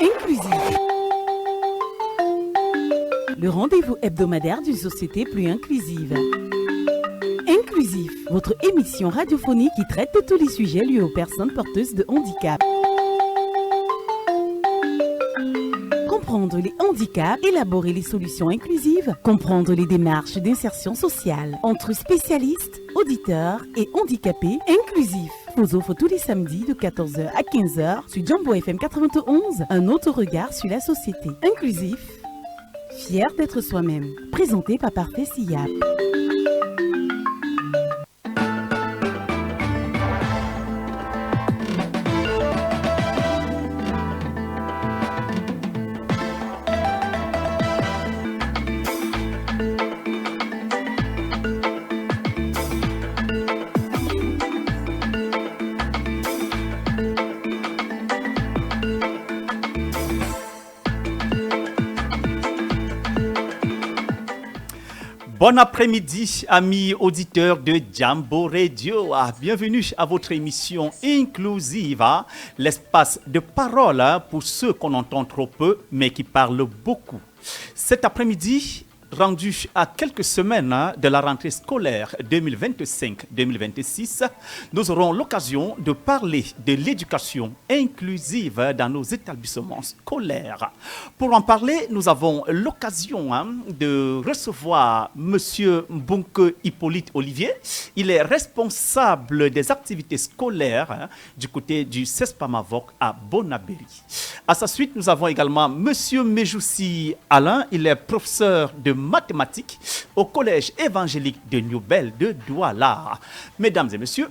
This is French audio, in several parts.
Inclusif. Le rendez-vous hebdomadaire d'une société plus inclusive. Inclusif, votre émission radiophonique qui traite de tous les sujets liés aux personnes porteuses de handicap. Comprendre les handicaps, élaborer les solutions inclusives, comprendre les démarches d'insertion sociale entre spécialistes, auditeurs et handicapés. Inclusif vous offre tous les samedis de 14h à 15h sur Jambo FM 91, un autre regard sur la société. Inclusif, fier d'être soi-même. Présenté par Parfait Siap. Bon après-midi, amis auditeurs de Jambo Radio. Bienvenue à votre émission inclusive, l'espace de parole pour ceux qu'on entend trop peu, mais qui parlent beaucoup. Cet après-midi, rendu à quelques semaines de la rentrée scolaire 2025-2026, nous aurons l'occasion de parler de l'éducation inclusive dans nos établissements scolaires. Pour en parler, nous avons l'occasion de recevoir M. Mbonke Hippolyte Olivier. Il est responsable des activités scolaires du côté du CESPAMAVOC à Bonabéry. À sa suite, nous avons également M. Mejoussi Alain. Il est professeur de mathématiques au collège évangélique de Newbel de Douala. Mesdames et messieurs,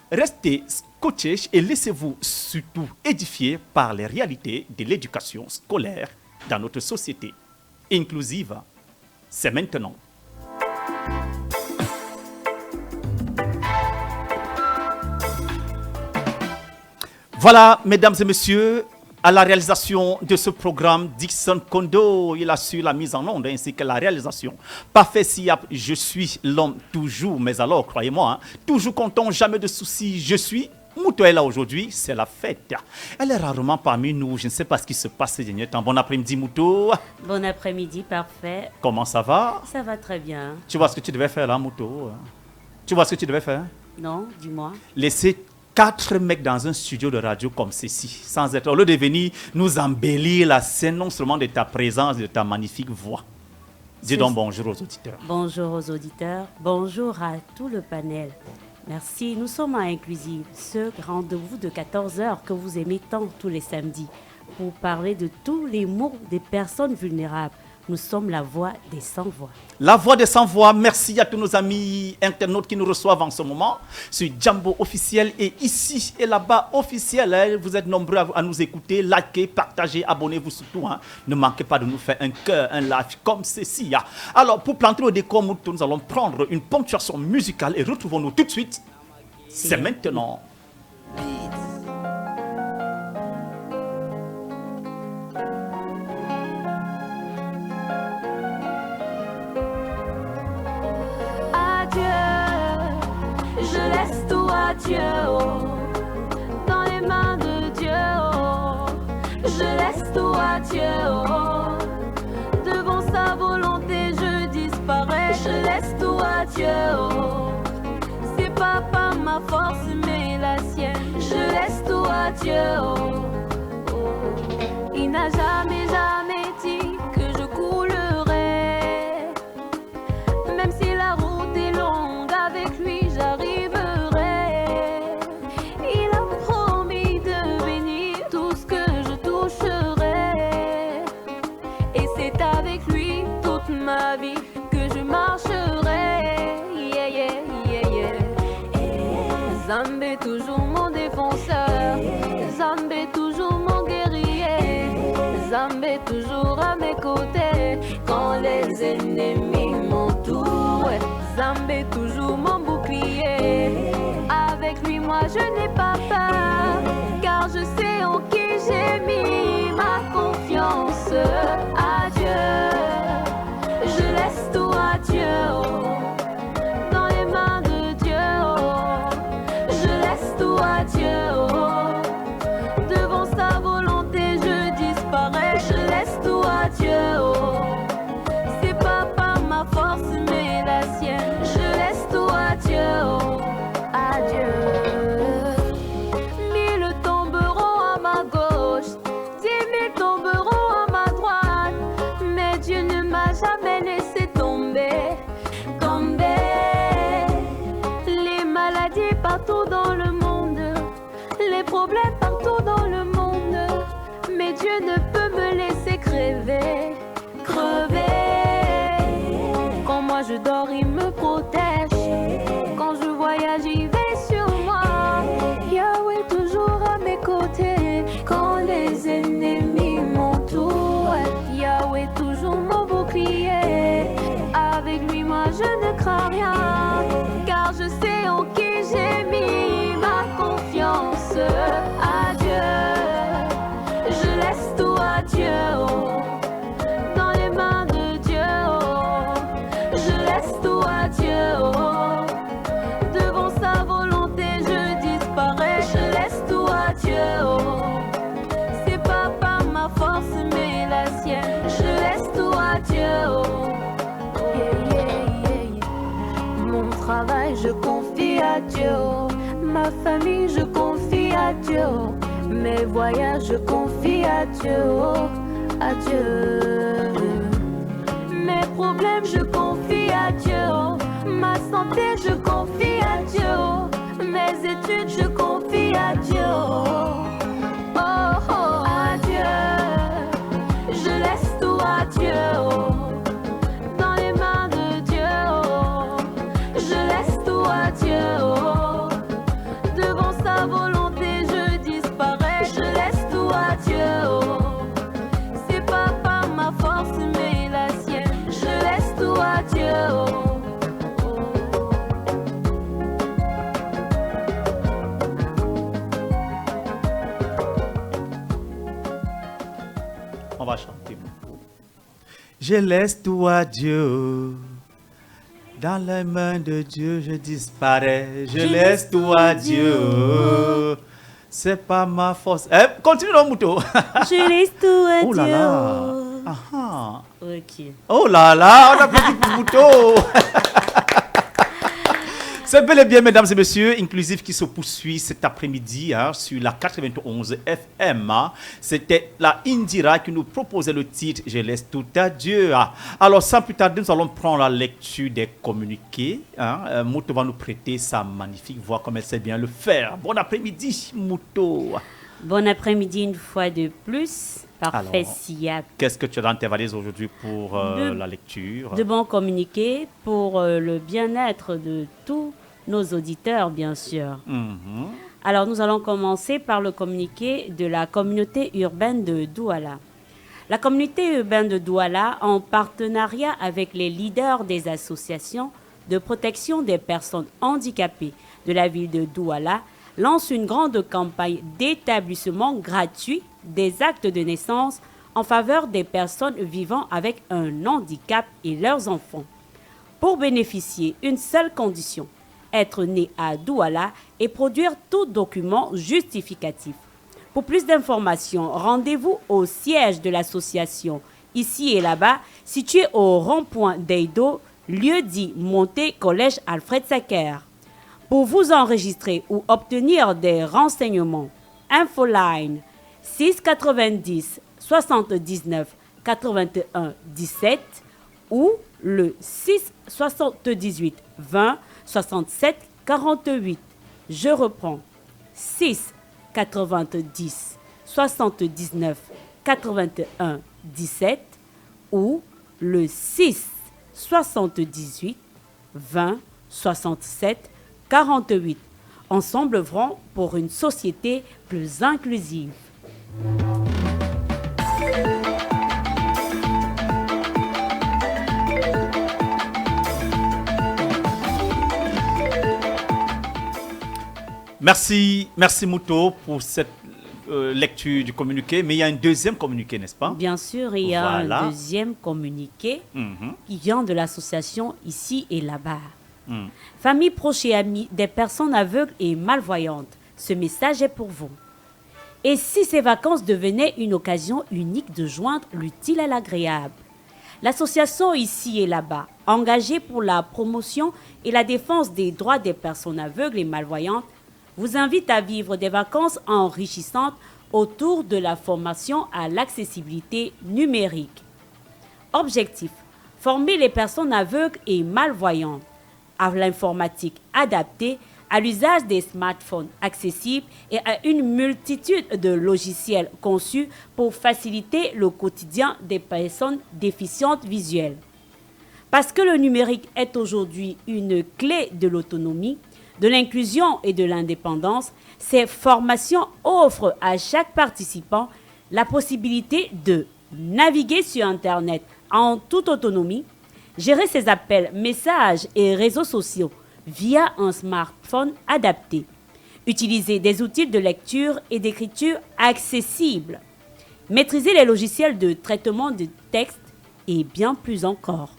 restez scotchés et laissez-vous surtout édifier par les réalités de l'éducation scolaire dans notre société inclusive. C'est maintenant. Voilà, mesdames et messieurs, à la réalisation de ce programme, Dixon Kondo, il assure la mise en onde ainsi que la réalisation. Parfait Siap, je suis l'homme toujours, mais alors croyez-moi, toujours content, jamais de soucis, je suis. Mouto est là aujourd'hui, c'est la fête. Elle est rarement parmi nous, je ne sais pas ce qui se passe ces derniers temps. Bon après-midi Mouto. Bon après-midi, parfait. Comment ça va? Ça va très bien. Tu vois ce que tu devais faire là, Mouto? Tu vois ce que tu devais faire? Non, dis-moi. Laisser 4 mecs dans un studio de radio comme ceci, sans être, au lieu de venir nous embellir la scène, non seulement de ta présence, de ta magnifique voix. Dis donc bonjour aux auditeurs. Bonjour aux auditeurs, bonjour à tout le panel. Merci, nous sommes à Inclusive, ce rendez-vous de 14h que vous aimez tant tous les samedis, pour parler de tous les maux des personnes vulnérables. Nous sommes la voix des sans-voix. La voix des sans-voix, merci à tous nos amis internautes qui nous reçoivent en ce moment sur Jambo officiel et ici et là-bas officiel. Vous êtes nombreux à nous écouter, likez, partagez, abonnez-vous surtout. Ne manquez pas de nous faire un cœur, un live comme ceci. Alors pour planter le décor, nous allons prendre une ponctuation musicale et retrouvons-nous tout de suite. C'est maintenant. Je laisse tout à Dieu, dans les mains de Dieu, je laisse tout à Dieu, devant sa volonté je disparais, je laisse tout à Dieu, c'est pas par ma force mais la sienne, je laisse tout à Dieu, il n'a jamais dit que je coulerais, même si la route est longue avec lui j'arrive. Ma vie que je marcherai, yeah, yeah, yeah, yeah. Zambé toujours mon défenseur, Zambé toujours mon guerrier, Zambé toujours à mes côtés quand les ennemis m'entourent, Zambé toujours mon bouclier. Avec lui moi je n'ai pas peur, car je sais en qui j'ai mis ma confiance. Adieu. Je laisse tout à Dieu, dans les mains de Dieu, je laisse tout à Dieu, devant sa volonté je dis problèmes partout dans le monde, mais Dieu ne peut me laisser crever. Quand moi je dors, il me protège. Quand je voyage, il veille sur moi. Yahweh toujours à mes côtés. Quand les ennemis m'entourent, Yahweh toujours mon bouclier. Avec lui, moi je ne crains rien, car je sais en qui j'ai mis ma confiance. Adieu, je laisse tout à Dieu. Dans les mains de Dieu, je laisse tout à Dieu. Devant sa volonté, je disparais. Je laisse tout à Dieu. C'est pas par ma force, mais la sienne. Je laisse tout à Dieu. Mon travail, je confie à Dieu. Ma famille, je confie à Dieu. Mes voyages, je confie à Dieu. À Dieu. Mes problèmes, je confie à Dieu. Ma santé, je confie à Dieu. Mes études, je confie à Dieu. Oh, oh, à Dieu. Je laisse tout à Dieu. Dans les mains de Dieu. Je laisse tout à Dieu. Devant sa volonté, je disparais. Je laisse tout à Dieu. C'est pas par ma force, mais la sienne. Je laisse tout à Dieu. On va chanter. Je laisse tout à Dieu. Dans les mains de Dieu, je disparais. Je laisse tout à Dieu. C'est pas ma force. Continue le mouton. Je laisse tout à Oh là Dieu. là. Ah, ah. Ok. Oh là là, on applaudit pour mouton. C'est bel et bien, mesdames et messieurs, Inclusif qui se poursuit cet après-midi sur la 91 FM. C'était la Indira qui nous proposait le titre « Je laisse tout à Dieu ». Alors, sans plus tarder, nous allons prendre la lecture des communiqués. Mouto va nous prêter sa magnifique voix comme elle sait bien le faire. Bon après-midi, Mouto. Bon après-midi une fois de plus. Parfait, Alors, Sia. Qu'est-ce que tu as dans tes valises aujourd'hui pour la lecture? De bons communiqués pour le bien-être de tous nos auditeurs, bien sûr. Alors, nous allons commencer par le communiqué de la communauté urbaine de Douala. La communauté urbaine de Douala, en partenariat avec les leaders des associations de protection des personnes handicapées de la ville de Douala, lance une grande campagne d'établissement gratuit des actes de naissance en faveur des personnes vivant avec un handicap et leurs enfants. Pour bénéficier, une seule condition, être né à Douala et produire tout document justificatif. Pour plus d'informations, rendez-vous au siège de l'association, ici et là-bas, situé au rond-point d'Eido, lieu dit Montée Collège Alfred Sacker. Pour vous enregistrer ou obtenir des renseignements, infoline 690 79 81 17 ou le 6 78 20 67 48. Je reprends 6 90 79 81 17 ou le 6 78 20 67 48. Ensemble œuvrons pour une société plus inclusive. Merci Mouto pour cette lecture du communiqué. Mais il y a un deuxième communiqué, n'est-ce pas? Bien sûr, il y a Voilà. un deuxième communiqué qui vient de l'association ici et là-bas. Famille proche et amis des personnes aveugles et malvoyantes, ce message est pour vous. Et si ces vacances devenaient une occasion unique de joindre l'utile à l'agréable? L'association ici et là-bas, engagée pour la promotion et la défense des droits des personnes aveugles et malvoyantes, vous invite à vivre des vacances enrichissantes autour de la formation à l'accessibilité numérique. Objectif: former les personnes aveugles et malvoyantes à l'informatique adaptée à l'usage des smartphones accessibles et à une multitude de logiciels conçus pour faciliter le quotidien des personnes déficientes visuelles. Parce que le numérique est aujourd'hui une clé de l'autonomie, de l'inclusion et de l'indépendance, ces formations offrent à chaque participant la possibilité de naviguer sur Internet en toute autonomie, gérer ses appels, messages et réseaux sociaux via un smartphone adapté, utiliser des outils de lecture et d'écriture accessibles, maîtriser les logiciels de traitement de texte et bien plus encore.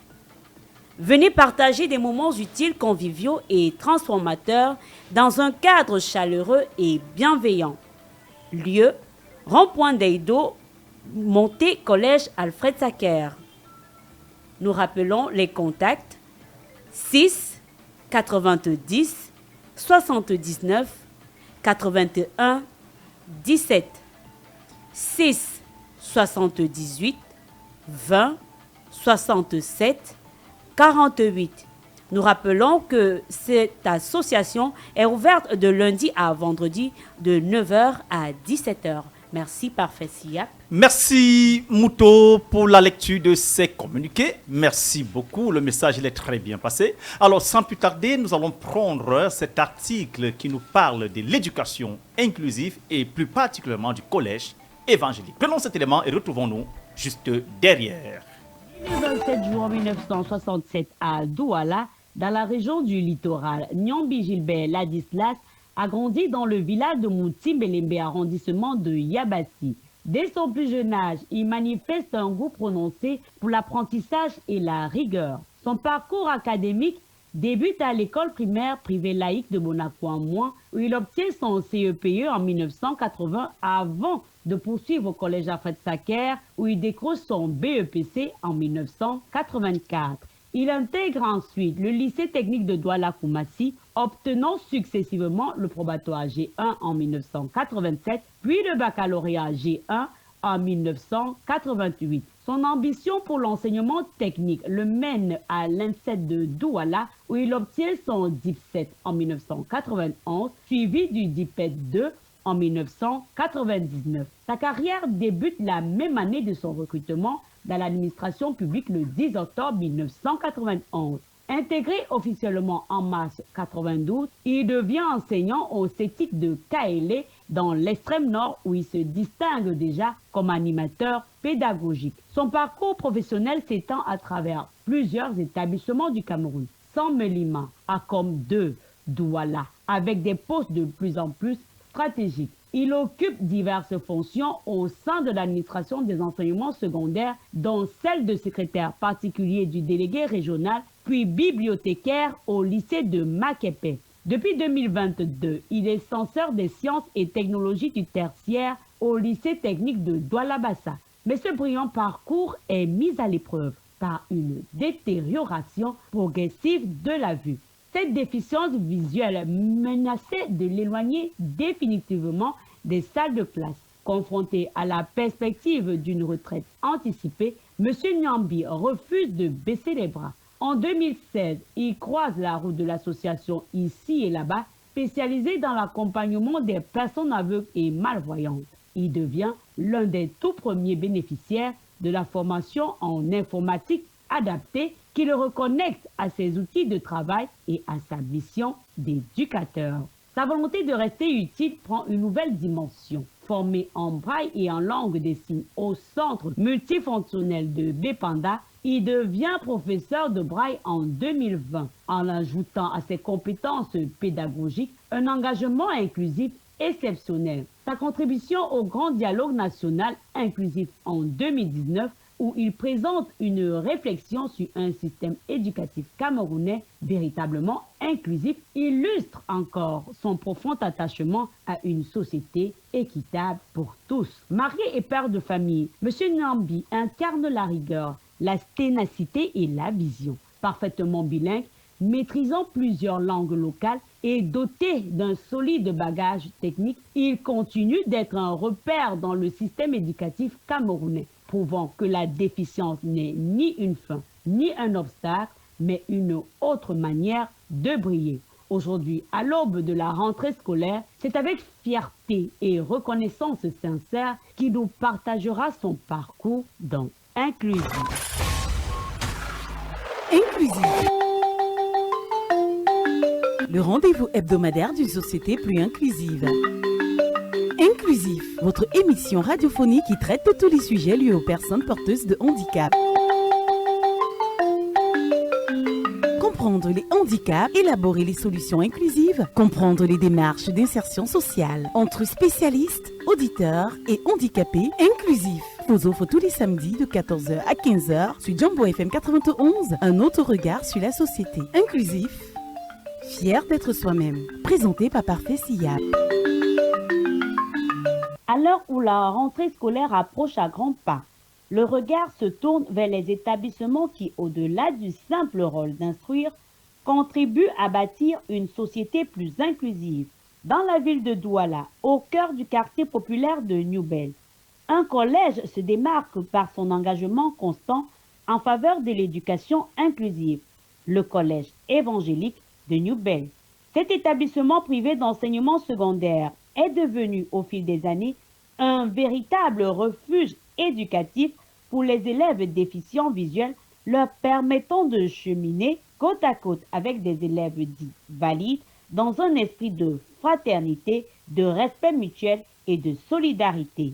Venez partager des moments utiles, conviviaux et transformateurs dans un cadre chaleureux et bienveillant. Lieu, rond-point d'Eido, montée collège Alfred Sacker. Nous rappelons les contacts 6 90 79 81 17 6 78 20 67 48. Nous rappelons que cette association est ouverte de lundi à vendredi de 9h à 17h. Merci, parfait Siap. Merci Mouto pour la lecture de ces communiqués. Merci beaucoup, le message il est très bien passé. Alors sans plus tarder, nous allons prendre cet article qui nous parle de l'éducation inclusive et plus particulièrement du collège évangélique. Prenons cet élément et retrouvons-nous juste derrière. Le 27 juin 1967 à Douala, dans la région du littoral, Nyambi Gilbert Ladislas a grandi dans le village de Moutimbelembe, arrondissement de Yabassi. Dès son plus jeune âge, il manifeste un goût prononcé pour l'apprentissage et la rigueur. Son parcours académique débute à l'école primaire privée laïque de Monaco-en-Moins, où il obtient son CEPE en 1980 avant de poursuivre au collège Alfred Sacker, où il décroche son BEPC en 1984. Il intègre ensuite le lycée technique de Douala-Koumassi, obtenant successivement le probatoire G1 en 1987, puis le baccalauréat G1 en 1988. Son ambition pour l'enseignement technique le mène à l'INSET de Douala, où il obtient son DIP7 en 1991, suivi du DIPET 2 en 1999. Sa carrière débute la même année de son recrutement dans l'administration publique le 10 octobre 1991. Intégré officiellement en mars 1992, il devient enseignant au CETIC de Kaélé dans l'extrême nord où il se distingue déjà comme animateur pédagogique. Son parcours professionnel s'étend à travers plusieurs établissements du Cameroun, sans Melima, Akom 2, Douala, avec des postes de plus en plus stratégiques. Il occupe diverses fonctions au sein de l'administration des enseignements secondaires, dont celle de secrétaire particulier du délégué régional, puis bibliothécaire au lycée de Makepe. Depuis 2022, il est censeur des sciences et technologies du tertiaire au lycée technique de Douala-Bassa. Mais ce brillant parcours est mis à l'épreuve par une détérioration progressive de la vue. Cette déficience visuelle menaçait de l'éloigner définitivement des salles de classe. Confronté à la perspective d'une retraite anticipée, M. Nyambi refuse de baisser les bras. En 2016, il croise la route de l'association Ici et là-bas, spécialisée dans l'accompagnement des personnes aveugles et malvoyantes. Il devient l'un des tout premiers bénéficiaires de la formation en informatique adaptée qui le reconnecte à ses outils de travail et à sa mission d'éducateur. Sa volonté de rester utile prend une nouvelle dimension. Formé en braille et en langue des signes au centre multifonctionnel de Bépanda, il devient professeur de braille en 2020 en ajoutant à ses compétences pédagogiques un engagement inclusif exceptionnel. Sa contribution au grand dialogue national inclusif en 2019 où il présente une réflexion sur un système éducatif camerounais véritablement inclusif, illustre encore son profond attachement à une société équitable pour tous. Marié et père de famille, M. Nyambi incarne la rigueur, la ténacité et la vision. Parfaitement bilingue, maîtrisant plusieurs langues locales et doté d'un solide bagage technique, il continue d'être un repère dans le système éducatif camerounais, prouvant que la déficience n'est ni une fin, ni un obstacle, mais une autre manière de briller. Aujourd'hui, à l'aube de la rentrée scolaire, c'est avec fierté et reconnaissance sincère qu'il nous partagera son parcours dans Inclusif. Inclusif. Le rendez-vous hebdomadaire d'une société plus inclusive. Inclusif, votre émission radiophonique qui traite de tous les sujets liés aux personnes porteuses de handicap. Comprendre les handicaps, élaborer les solutions inclusives, comprendre les démarches d'insertion sociale entre spécialistes, auditeurs et handicapés. Inclusif vous offre tous les samedis de 14h à 15h sur Jumbo FM 91 un autre regard sur la société. Inclusif, fier d'être soi-même. Présenté par Parfait Sillab. À l'heure où la rentrée scolaire approche à grands pas, le regard se tourne vers les établissements qui, au-delà du simple rôle d'instruire, contribuent à bâtir une société plus inclusive. Dans la ville de Douala, au cœur du quartier populaire de New Bell, un collège se démarque par son engagement constant en faveur de l'éducation inclusive, le collège évangélique de New Bell. Cet établissement privé d'enseignement secondaire est devenu au fil des années un véritable refuge éducatif pour les élèves déficients visuels, leur permettant de cheminer côte à côte avec des élèves dits valides dans un esprit de fraternité, de respect mutuel et de solidarité.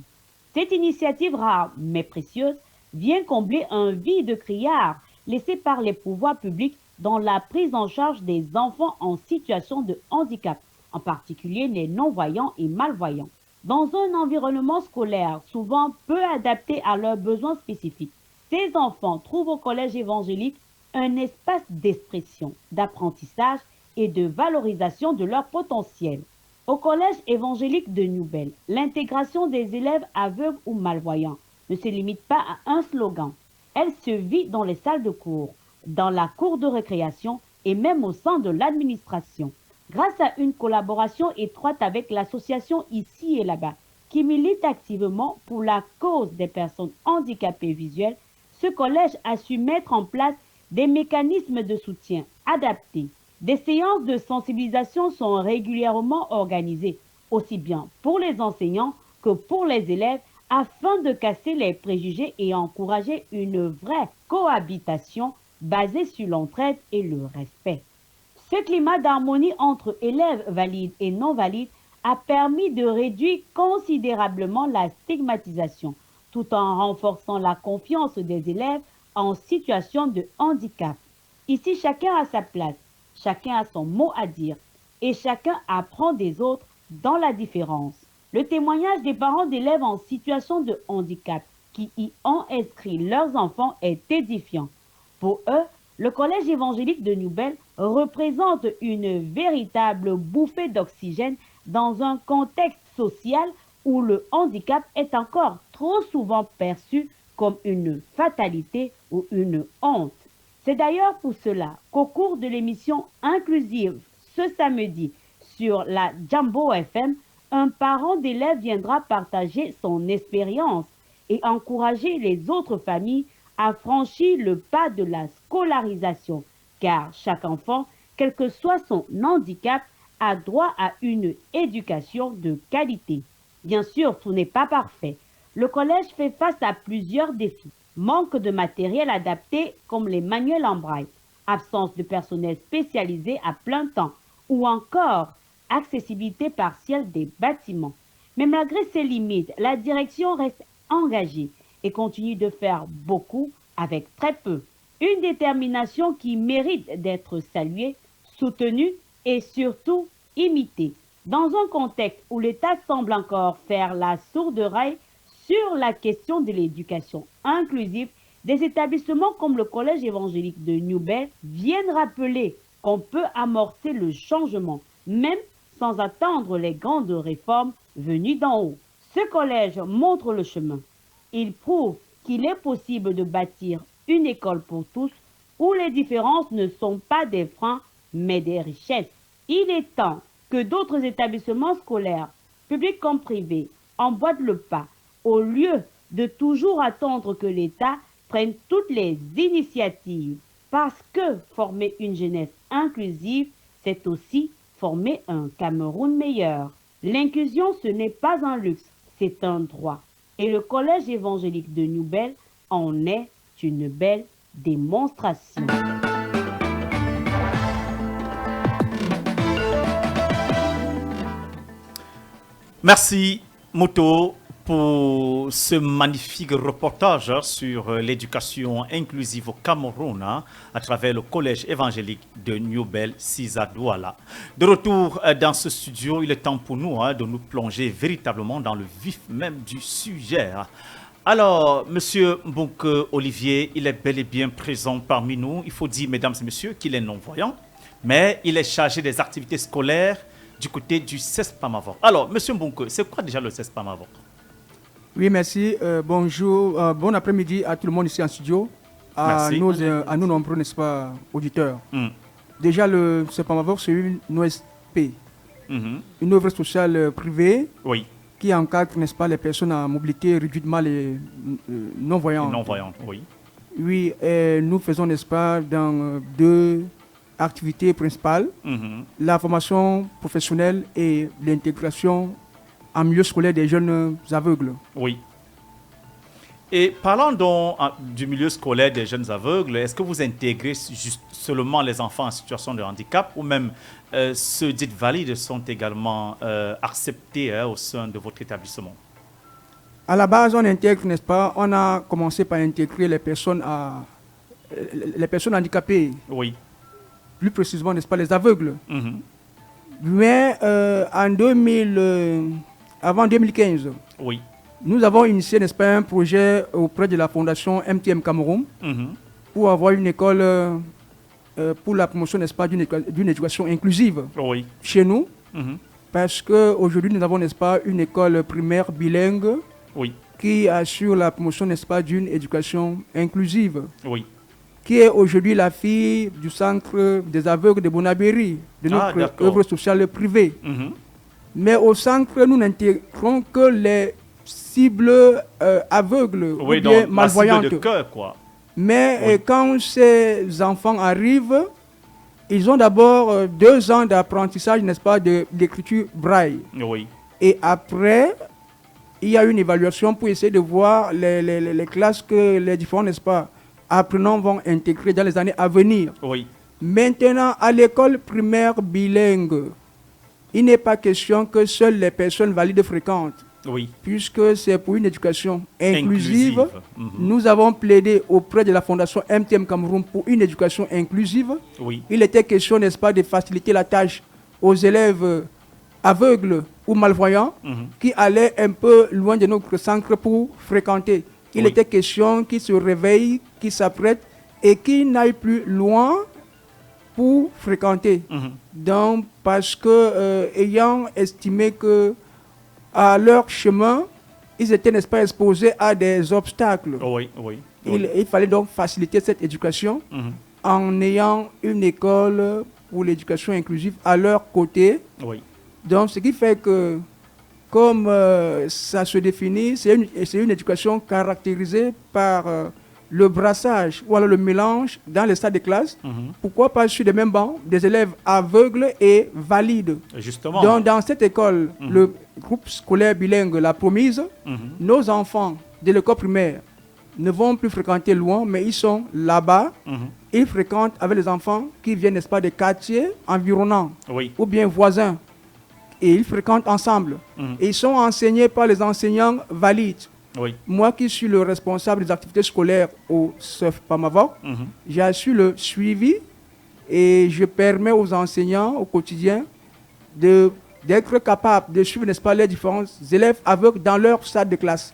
Cette initiative rare mais précieuse vient combler un vide criard laissé par les pouvoirs publics dans la prise en charge des enfants en situation de handicap, en particulier les non-voyants et malvoyants. Dans un environnement scolaire souvent peu adapté à leurs besoins spécifiques, ces enfants trouvent au collège évangélique un espace d'expression, d'apprentissage et de valorisation de leur potentiel. Au collège évangélique de New Bell, l'intégration des élèves aveugles ou malvoyants ne se limite pas à un slogan. Elle se vit dans les salles de cours, dans la cour de récréation et même au sein de l'administration. Grâce à une collaboration étroite avec l'association Ici et là-bas, qui milite activement pour la cause des personnes handicapées visuelles, ce collège a su mettre en place des mécanismes de soutien adaptés. Des séances de sensibilisation sont régulièrement organisées, aussi bien pour les enseignants que pour les élèves, afin de casser les préjugés et encourager une vraie cohabitation basée sur l'entraide et le respect. Ce climat d'harmonie entre élèves valides et non valides a permis de réduire considérablement la stigmatisation, tout en renforçant la confiance des élèves en situation de handicap. Ici, chacun a sa place, chacun a son mot à dire et chacun apprend des autres dans la différence. Le témoignage des parents d'élèves en situation de handicap qui y ont inscrit leurs enfants est édifiant. Pour eux, le collège évangélique de New Bell représente une véritable bouffée d'oxygène dans un contexte social où le handicap est encore trop souvent perçu comme une fatalité ou une honte. C'est d'ailleurs pour cela qu'au cours de l'émission inclusive ce samedi sur la Jumbo FM, un parent d'élève viendra partager son expérience et encourager les autres familles à franchir le pas de la scolarisation, car chaque enfant, quel que soit son handicap, a droit à une éducation de qualité. Bien sûr, tout n'est pas parfait. Le collège fait face à plusieurs défis. Manque de matériel adapté comme les manuels en braille, absence de personnel spécialisé à plein temps ou encore accessibilité partielle des bâtiments. Mais malgré ces limites, la direction reste engagée et continue de faire beaucoup avec très peu. Une détermination qui mérite d'être saluée, soutenue et surtout imitée. Dans un contexte où l'État semble encore faire la sourde oreille sur la question de l'éducation inclusive, des établissements comme le Collège évangélique de New Bell viennent rappeler qu'on peut amorcer le changement, même sans attendre les grandes réformes venues d'en haut. Ce collège montre le chemin. Il prouve qu'il est possible de bâtir une école pour tous où les différences ne sont pas des freins, mais des richesses. Il est temps que d'autres établissements scolaires, publics comme privés, emboîtent le pas, au lieu de toujours attendre que l'État prenne toutes les initiatives. Parce que former une jeunesse inclusive, c'est aussi former un Cameroun meilleur. L'inclusion, ce n'est pas un luxe, c'est un droit. Et le Collège évangélique de Nouvelle en est une belle démonstration. Merci Moto pour ce magnifique reportage sur l'éducation inclusive au Cameroun à travers le collège évangélique de Newbel Sisa Douala. De retour dans ce studio, il est temps pour nous de nous plonger véritablement dans le vif même du sujet. Alors, Monsieur Mbonke Olivier, il est bel et bien présent parmi nous. Il faut dire, mesdames et messieurs, qu'il est non-voyant, mais il est chargé des activités scolaires du côté du CESPAMAVOC. Alors, Monsieur Mbonke, c'est quoi déjà le CESPAMAVOC? Oui, merci. Bonjour, bon après-midi à tout le monde ici en studio, à nous nombreux, n'est-ce pas, auditeurs. Déjà, le CESPAMAVOC, c'est une OSP, une œuvre sociale privée qui encadre, n'est-ce pas, les personnes à mobilité réduitement les non-voyantes. Non-voyantes, oui. Oui, et nous faisons, n'est-ce pas, dans deux activités principales, la formation professionnelle et l'intégration en milieu scolaire des jeunes aveugles. Oui. Et parlant donc du milieu scolaire des jeunes aveugles, est-ce que vous intégrez juste seulement les enfants en situation de handicap ou même ceux dits valides sont également acceptés au sein de votre établissement? À la base, on intègre, n'est-ce pas, on a commencé par intégrer les personnes handicapées. Oui. Plus précisément, n'est-ce pas, les aveugles. Mais avant 2015, oui, nous avons initié, n'est-ce pas, un projet auprès de la fondation MTM Cameroun pour avoir une école pour la promotion, n'est-ce pas, d'une éducation inclusive chez nous. Parce qu'aujourd'hui, nous avons, n'est-ce pas, une école primaire bilingue qui assure la promotion, n'est-ce pas, d'une éducation inclusive. Qui est aujourd'hui la fille du centre des aveugles de Bonabéry, de notre œuvre sociale privée. Mais au centre, nous n'intégrons que les cibles aveugles ou bien malvoyantes. La cible de cœur, quoi. Mais quand ces enfants arrivent, ils ont d'abord 2 ans d'apprentissage, n'est-ce pas, d'écriture braille. Et après, il y a une évaluation pour essayer de voir les classes que les différents, n'est-ce pas, apprenants vont intégrer dans les années à venir. Maintenant, à l'école primaire bilingue, il n'est pas question que seules les personnes valides fréquentent. Puisque c'est pour une éducation inclusive. Nous avons plaidé auprès de la fondation MTM Cameroun pour une éducation inclusive. Il était question, n'est-ce pas, de faciliter la tâche aux élèves aveugles ou malvoyants qui allaient un peu loin de notre centre pour fréquenter. Il était question qu'ils se réveillent, qu'ils s'apprêtent et qu'ils n'aillent plus loin pour fréquenter. Donc, parce que, ayant estimé que à leur chemin, ils étaient, n'est-ce pas, exposés à des obstacles. Il fallait donc faciliter cette éducation en ayant une école pour l'éducation inclusive à leur côté. Donc, ce qui fait que, comme ça se définit, c'est une éducation caractérisée par le brassage ou alors le mélange dans les salles de classe. Pourquoi pas sur les mêmes bancs des élèves aveugles et valides. Justement. Donc, dans cette école, le groupe scolaire bilingue La Promise, nos enfants de l'école primaire ne vont plus fréquenter loin, mais ils sont là-bas. Ils fréquentent avec les enfants qui viennent, n'est-ce pas, des quartiers environnants ou bien voisins. Et ils fréquentent ensemble. Et ils sont enseignés par les enseignants valides. Moi qui suis le responsable des activités scolaires au CESPAMAVOC, j'assure le suivi et je permets aux enseignants au quotidien d'être capables de suivre, n'est-ce pas, les différents élèves aveugles dans leur salle de classe.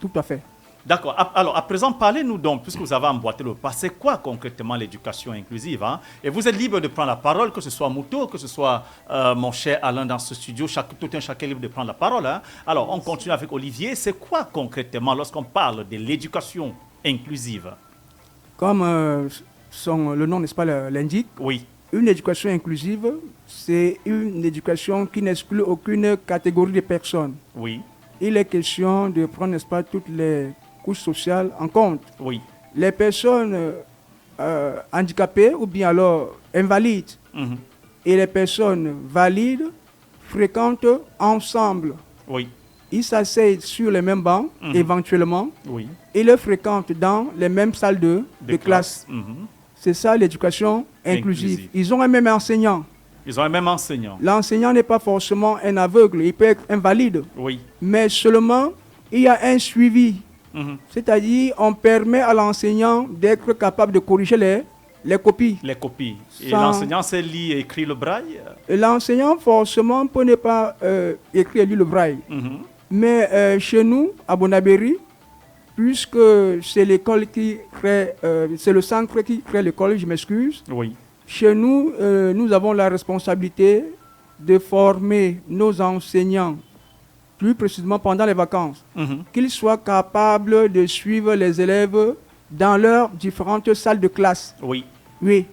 Tout à fait. D'accord. Alors, à présent, parlez-nous donc, puisque vous avez emboîté le pas, c'est quoi concrètement l'éducation inclusive Et vous êtes libre de prendre la parole, que ce soit Mouto, que ce soit mon cher Alain dans ce studio, chacun est libre de prendre la parole. Alors, on continue avec Olivier. C'est quoi concrètement lorsqu'on parle de l'éducation inclusive? Comme le nom, n'est-ce pas, l'indique, une éducation inclusive, c'est une éducation qui n'exclut aucune catégorie de personnes. Il est question de prendre, n'est-ce pas, toutes les couches sociales en compte. Les personnes handicapées ou bien alors invalides et les personnes valides fréquentent ensemble. Oui. Ils s'asseyent sur les mêmes bancs, éventuellement. Oui. Ils le fréquentent dans les mêmes salles de classe. C'est ça l'éducation inclusive. Ils ont un même enseignant. Ils ont un même enseignant. L'enseignant n'est pas forcément un aveugle, il peut être invalide. Oui. Mais seulement, il y a un suivi. C'est-à-dire, on permet à l'enseignant d'être capable de corriger les copies. Les copies. Et l'enseignant sait lire et écrire le braille? L'enseignant, forcément, peut ne pas écrire et lire le braille. Mais chez nous, à Bonabéry, puisque c'est l'école qui crée, c'est le centre qui crée l'école, je m'excuse. Oui. Chez nous, nous avons la responsabilité de former nos enseignants, plus précisément pendant les vacances, qu'ils soient capables de suivre les élèves dans leurs différentes salles de classe. Oui. Oui.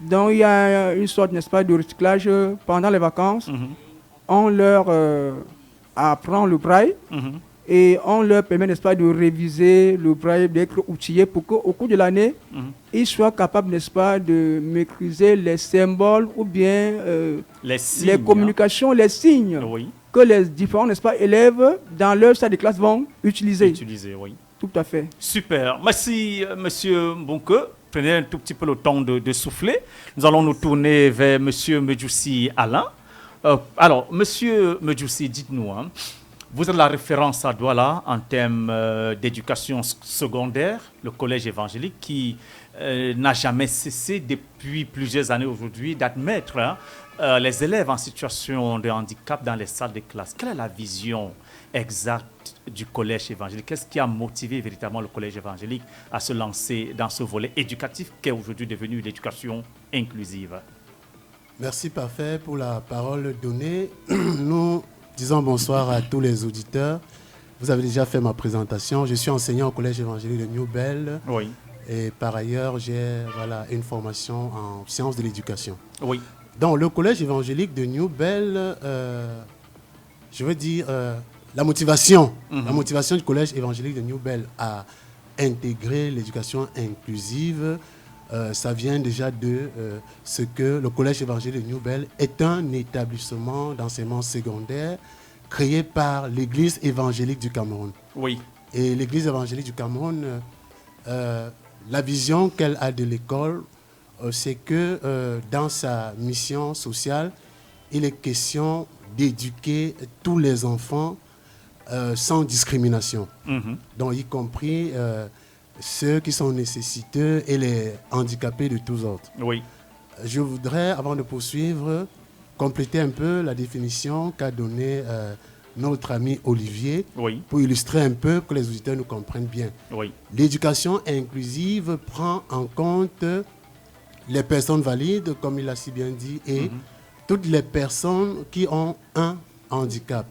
Donc, il y a une sorte, n'est-ce pas, de recyclage pendant les vacances. On leur apprend le braille. Et on leur permet, n'est-ce pas, de réviser le braille, d'être outillés pour qu'au cours de l'année, ils soient capables, n'est-ce pas, de maîtriser les symboles ou bien les communications, les signes que les différents, n'est-ce pas, élèves dans leur salle de classe vont utiliser. Oui. Tout à fait. Super. Merci, monsieur Mbonke. Prenez un tout petit peu le temps de souffler. Nous allons nous tourner vers monsieur Medjoussi Alain. Alors, monsieur Medjoussi, dites-nous, vous êtes la référence à Douala en termes d'éducation secondaire, le collège évangélique qui n'a jamais cessé depuis plusieurs années aujourd'hui d'admettre les élèves en situation de handicap dans les salles de classe. Quelle est la vision exacte du collège évangélique? Qu'est-ce qui a motivé véritablement le collège évangélique à se lancer dans ce volet éducatif qui est aujourd'hui devenu l'éducation inclusive? Merci Parfait pour la parole donnée. Nous disons bonsoir à tous les auditeurs. Vous avez déjà fait ma présentation. Je suis enseignant au collège évangélique de New Bell. Oui. Et par ailleurs, j'ai une formation en sciences de l'éducation. Oui. Dans le collège évangélique de New Bell, je veux dire, la motivation du collège évangélique de New Bell à intégrer l'éducation inclusive, ça vient déjà de ce que le collège évangélique de New Bell est un établissement d'enseignement secondaire créé par l'église évangélique du Cameroun. Oui. Et l'église évangélique du Cameroun, la vision qu'elle a de l'école, c'est que dans sa mission sociale, il est question d'éduquer tous les enfants sans discrimination, donc y compris ceux qui sont nécessiteux et les handicapés de tous ordres. Oui. Je voudrais, avant de poursuivre, compléter un peu la définition qu'a donnée notre ami Olivier, pour illustrer un peu, que les auditeurs nous comprennent bien. Oui. L'éducation inclusive prend en compte les personnes valides, comme il a si bien dit, et toutes les personnes qui ont un handicap.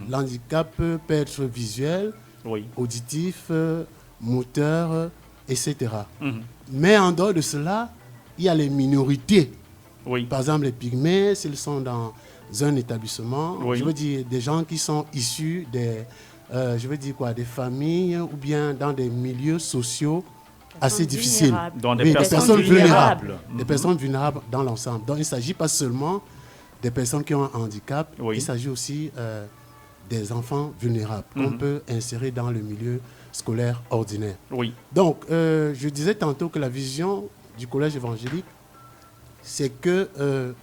L'handicap peut être visuel, auditif, moteur, etc. Mais en dehors de cela, il y a les minorités. Par exemple, les pygmées, s'ils sont dans un établissement, je veux dire des gens qui sont issus des, des familles ou bien dans des milieux sociaux assez difficiles. Dans des personnes vulnérables. Des personnes vulnérables dans l'ensemble. Donc il ne s'agit pas seulement des personnes qui ont un handicap, il s'agit aussi des enfants vulnérables qu'on peut insérer dans le milieu scolaire ordinaire. Donc, je disais tantôt que la vision du collège évangélique, c'est que,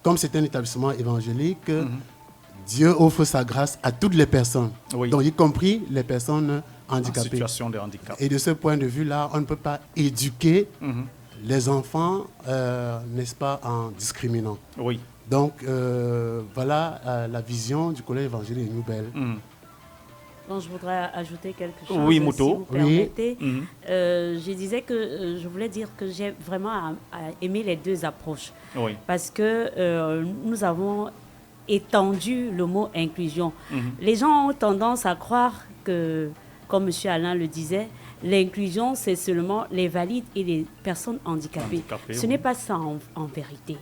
comme c'est un établissement évangélique, Dieu offre sa grâce à toutes les personnes, donc y compris les personnes handicapées. En situation de handicap. Et de ce point de vue-là, on ne peut pas éduquer les enfants, n'est-ce pas, en discriminant. Donc, voilà la vision du collège évangélique de New Bell. Donc, je voudrais ajouter quelque chose, si vous permettez. Je disais que je voulais dire que j'ai vraiment aimé les deux approches. Parce que nous avons étendu le mot inclusion. Les gens ont tendance à croire que, comme M. Alain le disait, l'inclusion, c'est seulement les valides et les personnes handicapées. Ce n'est pas ça en vérité.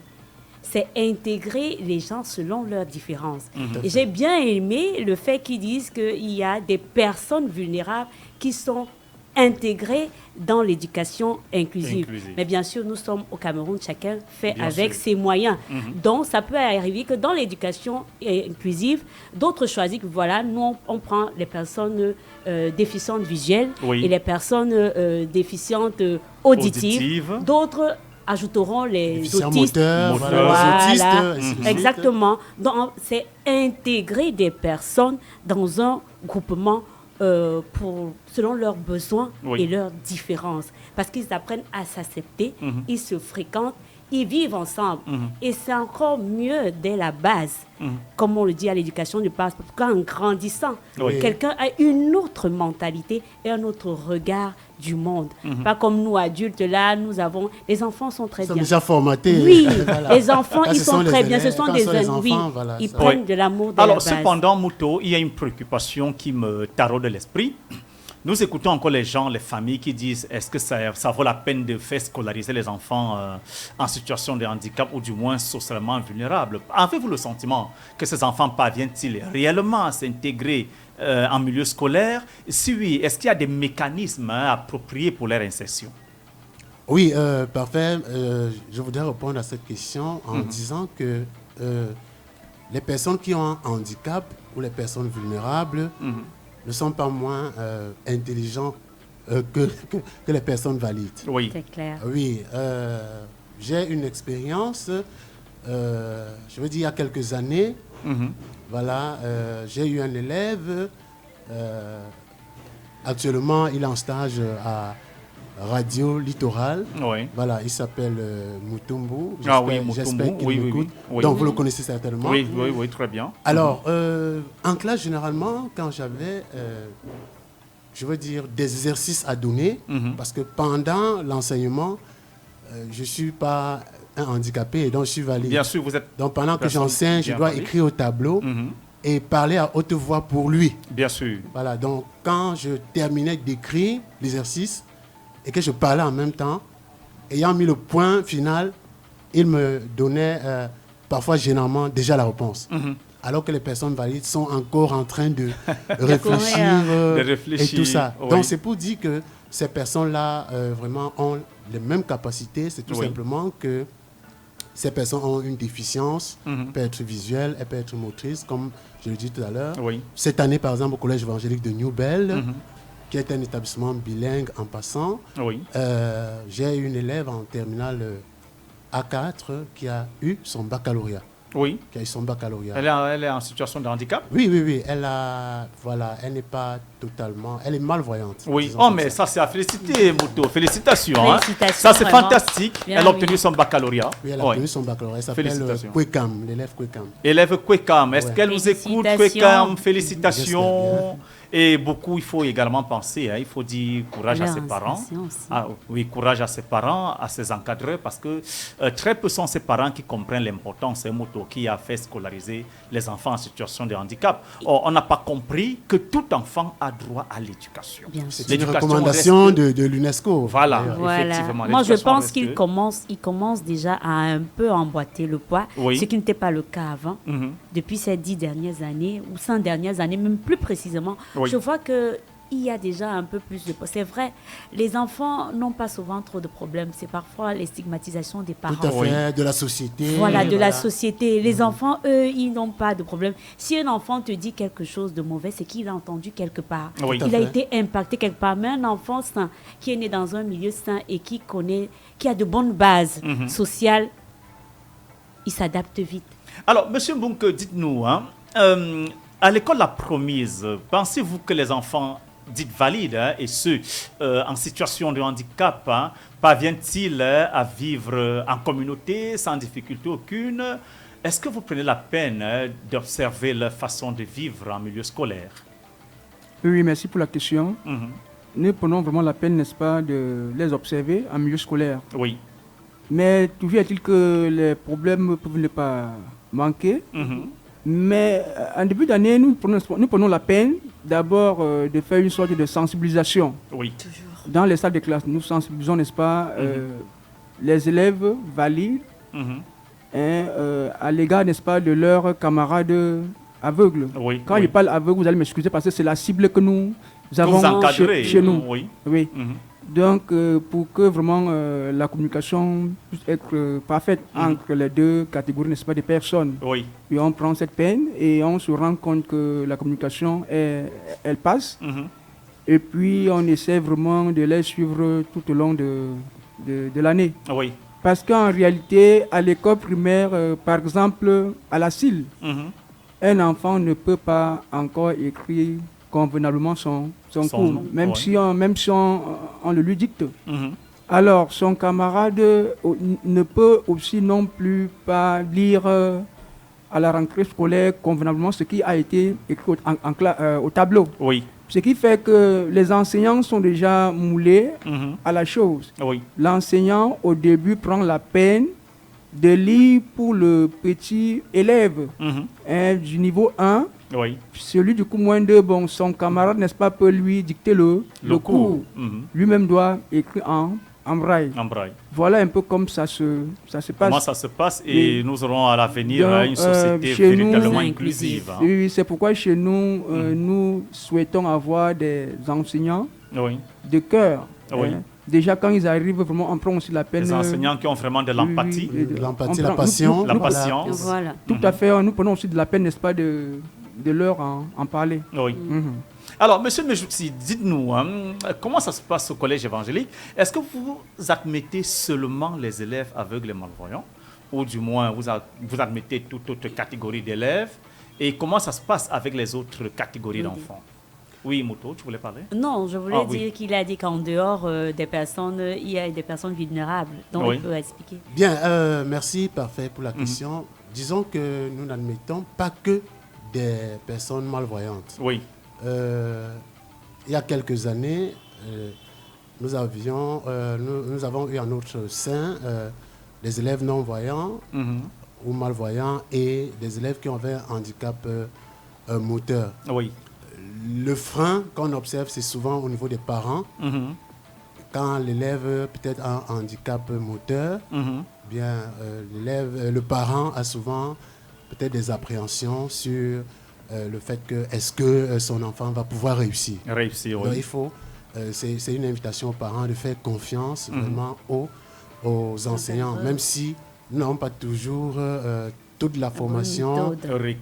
C'est intégrer les gens selon leurs différences. Et j'ai bien aimé le fait qu'ils disent qu'il y a des personnes vulnérables qui sont intégrés dans l'éducation inclusive. Mais bien sûr, nous sommes au Cameroun, chacun fait avec ses moyens. Donc, ça peut arriver que dans l'éducation inclusive, d'autres choisissent que voilà, nous, on prend les personnes déficientes visuelles et les personnes déficientes auditives. D'autres ajouteront les autistes. Exactement. Donc, c'est intégrer des personnes dans un groupement selon leurs besoins et leurs différences. Parce qu'ils apprennent à s'accepter, ils se fréquentent, ils vivent ensemble. Et c'est encore mieux dès la base. Comme on le dit à l'éducation de base, parce qu'en grandissant, quelqu'un a une autre mentalité et un autre regard du monde. Pas comme nous, adultes, là, nous avons... Les enfants sont très bien. Ils sont déjà formatés. Oui, les enfants, ils sont très bien. Ce sont des enfants, ils prennent de l'amour de la base. Alors, cependant, Mouto, il y a une préoccupation qui me taraude l'esprit. Nous écoutons encore les gens, les familles qui disent est-ce que ça vaut la peine de faire scolariser les enfants en situation de handicap ou du moins socialement vulnérables? Avez-vous le sentiment que ces enfants parviennent-ils réellement à s'intégrer en milieu scolaire? Si oui, est-ce qu'il y a des mécanismes appropriés pour leur insertion? Oui, parfait. Je voudrais répondre à cette question en disant que les personnes qui ont un handicap ou les personnes vulnérables ne sont pas moins intelligents que les personnes valides. Oui, c'est clair. Oui, j'ai une expérience, je veux dire, il y a quelques années. Voilà, j'ai eu un élève, actuellement il est en stage à Radio Littoral. Voilà, il s'appelle Mutumbu. J'espère qu'il m'écoute. Donc vous le connaissez certainement. Oui, très bien. Alors, en classe, généralement, quand j'avais, je veux dire, des exercices à donner, parce que pendant l'enseignement, je ne suis pas un handicapé et donc je suis valide. Bien sûr, vous êtes. Donc pendant que j'enseigne, je dois écrire au tableau et parler à haute voix pour lui. Bien sûr. Voilà, donc quand je terminais d'écrire l'exercice, et que je parlais en même temps, ayant mis le point final, il me donnait parfois gênamment déjà la réponse. Alors que les personnes valides sont encore en train de réfléchir et tout ça. Donc c'est pour dire que ces personnes-là vraiment ont les mêmes capacités. C'est tout simplement que ces personnes ont une déficience, peut être visuelle, elle peut être motrice, comme je le dis tout à l'heure. Cette année, par exemple, au Collège évangélique de New Bell, qui est un établissement bilingue en passant. J'ai une élève en terminale A4 qui a eu son baccalauréat. Qui a eu son baccalauréat. Elle est en situation de handicap? Oui. Elle n'est pas totalement... Elle est malvoyante. Mais ça, c'est à féliciter, Mouto. Félicitations. Ça, c'est fantastique. Elle a obtenu son baccalauréat. Oui, elle a obtenu son baccalauréat. Elle s'appelle Kwekam, l'élève Kwekam. Élève Kwekam. Est-ce qu'elle nous écoute, Kwekam? Félicitations. Et beaucoup, il faut également penser, il faut dire courage à ses parents. Courage à ses parents, à ses encadreurs, parce que très peu sont ces parents qui comprennent l'importance d'un moto qui a fait scolariser les enfants en situation de handicap. Or, on n'a pas compris que tout enfant a droit à l'éducation. C'est une recommandation de l'UNESCO. Voilà. Effectivement. Moi, je pense qu'il commence déjà à un peu emboîter le poids, ce qui n'était pas le cas avant. Depuis ces 10 dernières années, ou 5 dernières années, même plus précisément, je vois qu'il y a déjà un peu plus de... C'est vrai, les enfants n'ont pas souvent trop de problèmes. C'est parfois les stigmatisations des parents. Tout à fait, de la société. Voilà, la société. Les enfants, eux, ils n'ont pas de problème. Si un enfant te dit quelque chose de mauvais, c'est qu'il a entendu quelque part. Il a été impacté quelque part. Mais un enfant sain, qui est né dans un milieu sain et qui a de bonnes bases sociales, il s'adapte vite. Alors, M. Mbunk, dites-nous, à l'école La Promise, pensez-vous que les enfants dits valides et ceux en situation de handicap parviennent-ils à vivre en communauté sans difficulté aucune? Est-ce que vous prenez la peine d'observer leur façon de vivre en milieu scolaire? Oui, merci pour la question. Nous prenons vraiment la peine, n'est-ce pas, de les observer en milieu scolaire. Oui. Mais toujours est-il que les problèmes peuvent ne pas manquer. Mais en début d'année, nous prenons la peine d'abord de faire une sorte de sensibilisation. Oui. Dans les salles de classe, nous sensibilisons, n'est-ce pas, les élèves valides à l'égard, n'est-ce pas, de leurs camarades aveugles. Quand je parle aveugle, vous allez m'excuser parce que c'est la cible que nous Nous avons chez nous. Oui. Oui. Donc, pour que vraiment la communication puisse être parfaite entre les deux catégories, n'est-ce pas, des personnes, et on prend cette peine et on se rend compte que la communication, elle passe. Et puis, on essaie vraiment de les suivre tout au long de l'année. Oui. Parce qu'en réalité, à l'école primaire, par exemple, à la CIL, un enfant ne peut pas encore écrire convenablement son cours, même si on le lui dicte. Alors, son camarade ne peut aussi non plus pas lire à la rentrée scolaire convenablement ce qui a été écrit au tableau. Oui. Ce qui fait que les enseignants sont déjà moulés à la chose. Oui. L'enseignant, au début, prend la peine de lire pour le petit élève du niveau 1. Oui. Celui du coup moins 2, bon, son camarade, n'est-ce pas, peut lui dicter le cours. Lui-même doit écrire en braille. Voilà un peu comme ça se passe. Comment ça se passe et nous aurons à l'avenir une société véritablement inclusive. Oui, c'est pourquoi chez nous, nous souhaitons avoir des enseignants de cœur. Déjà, quand ils arrivent, vraiment, on prend aussi la peine. Des enseignants qui ont vraiment de l'empathie. L'empathie, la passion. La patience. Voilà. Tout à fait. Nous prenons aussi de la peine, n'est-ce pas, de leur en parler. Oui. Alors, monsieur Mejoutsi, dites-nous, comment ça se passe au collège évangélique? Est-ce que vous admettez seulement les élèves aveugles et malvoyants? Ou du moins, vous admettez toute autre catégorie d'élèves? Et comment ça se passe avec les autres catégories d'enfants? Oui, Moto, tu voulais parler? Non, je voulais dire qu'il a dit qu'en dehors des personnes, il y a des personnes vulnérables. Donc, il peut expliquer. Bien, merci, parfait pour la question. Disons que nous n'admettons pas que des personnes malvoyantes. Oui. Il y a quelques années, nous avons eu en notre sein des élèves non-voyants ou malvoyants et des élèves qui avaient un handicap moteur. Oui. Le frein qu'on observe, c'est souvent au niveau des parents. Quand l'élève peut-être a un handicap moteur, bien, le parent a souvent peut-être des appréhensions sur le fait que est-ce que son enfant va pouvoir réussir. Réussir, oui. Donc, il faut, c'est une invitation aux parents de faire confiance vraiment aux enseignants, même si nous n'avons pas toujours toute la formation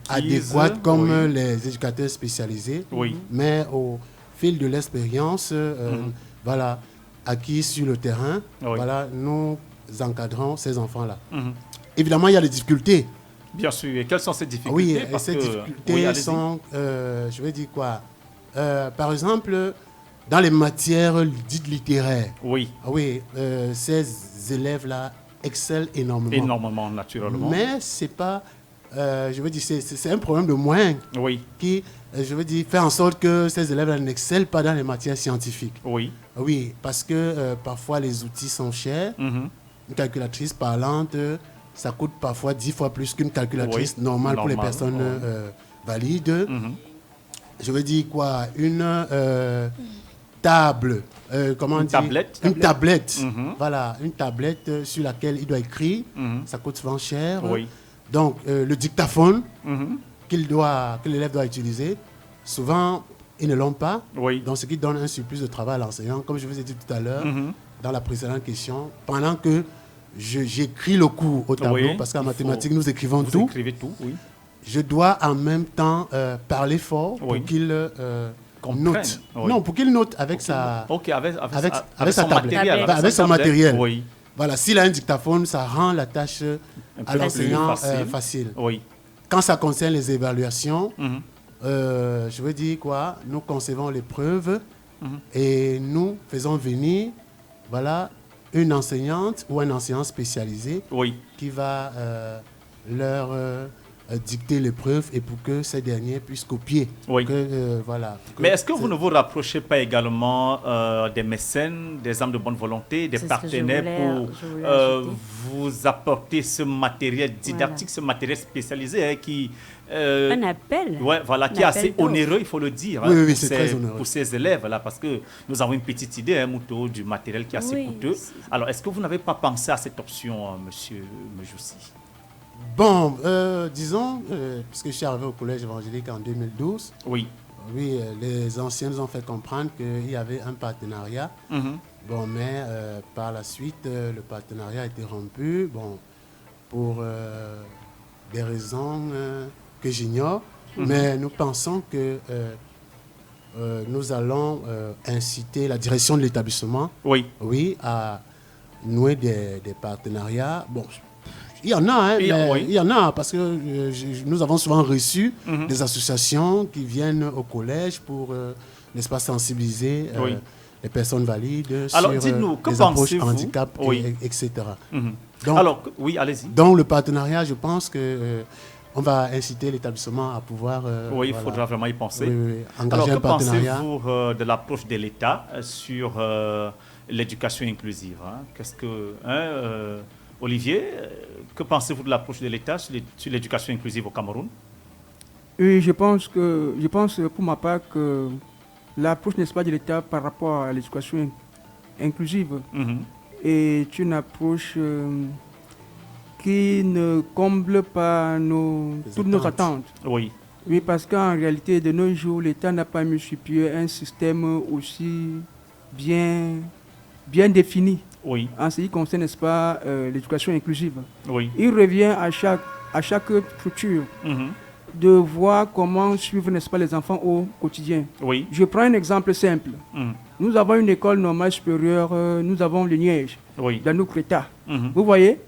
adéquate comme les éducateurs spécialisés, mais au fil de l'expérience, voilà, acquis sur le terrain, voilà, nous encadrons ces enfants-là. Évidemment, il y a des difficultés. Bien sûr. Et quelles sont ces difficultés? Oui, ces difficultés sont, je vais dire quoi? Par exemple, dans les matières dites littéraires. Oui. Oui, ces élèves-là excellent énormément. Énormément, naturellement. Mais c'est pas, je veux dire, c'est un problème de moyens qui, je veux dire, fait en sorte que ces élèves-là n'excellent pas dans les matières scientifiques. Oui. Oui, parce que parfois les outils sont chers. Une calculatrice parlante, ça coûte parfois 10 fois plus qu'une calculatrice normale pour les personnes valides. Je veux dire quoi? Une table, comment dire? Une tablette. Voilà, une tablette sur laquelle il doit écrire. Ça coûte souvent cher. Donc, le dictaphone que l'élève doit utiliser, souvent, ils ne l'ont pas. Donc, ce qui donne un surplus de travail à l'enseignant. Comme je vous ai dit tout à l'heure, dans la précédente question, pendant que j'écris le cours au tableau, parce qu'en mathématiques, nous écrivons tout. Vous écrivez tout, oui. Je dois en même temps parler fort pour qu'il note. Non, pour qu'il note avec sa tablette, avec son matériel. Voilà, s'il a un dictaphone, ça rend la tâche à l'enseignant facile. Quand ça concerne les évaluations, je veux dire quoi, nous concevons les preuves et nous faisons venir, voilà, une enseignante ou un enseignant spécialisé qui va leur dicter l'épreuve et pour que ces derniers puissent copier. Voilà, mais est-ce que vous ne vous rapprochez pas également des mécènes, des âmes de bonne volonté, des partenaires pour vous apporter ce matériel didactique, ce matériel spécialisé qui... un appel. Voilà, qui est assez onéreux, il faut le dire. Oui, c'est très onéreux. Pour ces élèves, là, parce que nous avons une petite idée, Mouto, du matériel qui est assez coûteux. Alors, est-ce que vous n'avez pas pensé à cette option, monsieur Mejoutsi? Bon, disons, puisque je suis arrivé au collège évangélique en 2012, oui, les anciens nous ont fait comprendre qu'il y avait un partenariat. Bon, mais par la suite, le partenariat a été rompu. Bon, pour des raisons que j'ignore. Mais nous pensons que nous allons inciter la direction de l'établissement à nouer des partenariats. Bon, il y en a, hein, il y en a, parce que nous avons souvent reçu des associations qui viennent au collège pour, n'est-ce pas, sensibiliser les personnes valides sur les approches handicap, etc. Donc, alors, oui, allez-y. Dans le partenariat, je pense que on va inciter l'établissement à pouvoir... il faudra vraiment y penser. Engager un partenariat. Alors, que pensez-vous de l'approche de l'État sur l'éducation inclusive, hein? Qu'est-ce que... Olivier, que pensez-vous de l'approche de l'État sur l'éducation inclusive au Cameroun? Oui, je pense pour ma part que l'approche, n'est-ce pas, de l'État par rapport à l'éducation inclusive est une approche qui ne comble pas toutes nos attentes. Oui, parce qu'en réalité, de nos jours, l'État n'a pas mis sur pied un système aussi bien défini en ce qui concerne, n'est-ce pas, l'éducation inclusive. Il revient à chaque structure de voir comment suivre, n'est-ce pas, les enfants au quotidien. Je prends un exemple simple. Nous avons une école normale supérieure, nous avons le Niège, dans nos Crétas. Vous voyez,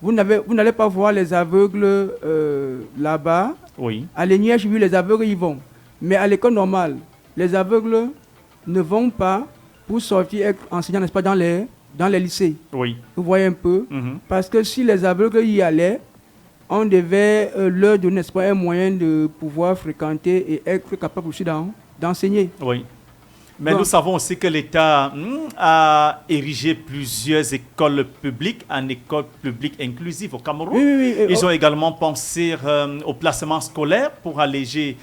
vous n'allez pas voir les aveugles là-bas. À l'Eniège, oui, les aveugles y vont. Mais à l'école normale, les aveugles ne vont pas pour sortir être enseignants, n'est-ce pas, dans les lycées. Vous voyez un peu. Parce que si les aveugles y allaient, on devait leur donner, n'est-ce pas, un moyen de pouvoir fréquenter et être capable aussi d'enseigner. Mais nous savons aussi que l'État a érigé plusieurs écoles publiques en écoles publiques inclusives au Cameroun. Ils ont également pensé au placement scolaire pour alléger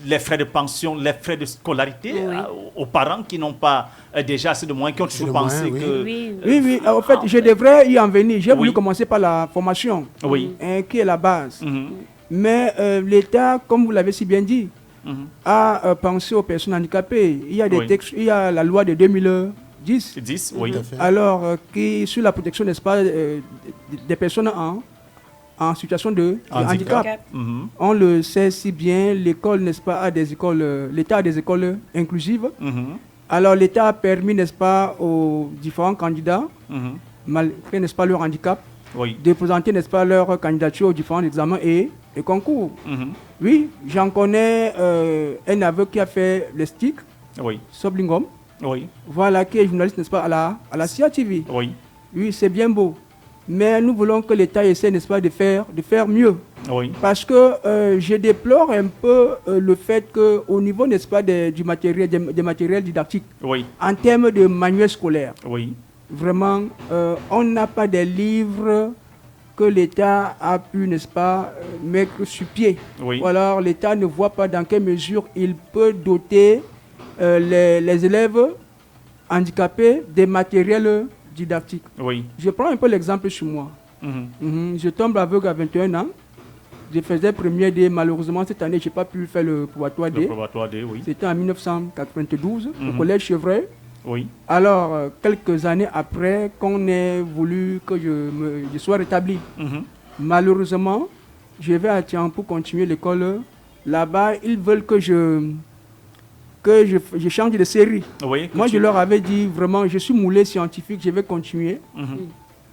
les frais de pension, les frais de scolarité aux parents qui n'ont pas déjà assez de moyens, qui ont toujours pensé que... Oui, en fait, je devrais y en venir. J'ai voulu commencer par la formation, qui est la base. Mais l'État, comme vous l'avez si bien dit, a pensé aux personnes handicapées. Il y a des textes, il y a la loi de 2010. Alors, qui sur la protection, n'est-ce pas, des personnes en situation de handicap. On le sait si bien, l'école, n'est-ce pas, a des écoles, l'État a des écoles inclusives. Alors, l'État a permis, n'est-ce pas, aux différents candidats, malgré, n'est-ce pas, leur handicap, de présenter, n'est-ce pas, leur candidature aux différents examens et concours. Oui, j'en connais un aveugle qui a fait le STIC, Soblingom. Voilà, qui est journaliste, n'est-ce pas, à la CIA TV. Oui, c'est bien beau. Mais nous voulons que l'État essaie, n'est-ce pas, de faire mieux. Parce que je déplore un peu le fait qu'au niveau, n'est-ce pas, du matériel, des matériels didactiques, en termes de manuels scolaires, vraiment, on n'a pas des livres que l'État a pu, n'est-ce pas, mettre sur pied. Ou alors l'État ne voit pas dans quelle mesure il peut doter les élèves handicapés des matériels didactique. Je prends un peu l'exemple sur moi. Je tombe aveugle à 21 ans. Je faisais première D. Malheureusement, cette année, je n'ai pas pu faire le probatoire D. C'était en 1992, au collège Chevreuil. Alors, quelques années après, qu'on ait voulu que je sois rétabli. Malheureusement, je vais à Tian pour continuer l'école. Là-bas, ils veulent que je change de série. Moi, je leur avais dit, vraiment, je suis moulé scientifique, je vais continuer.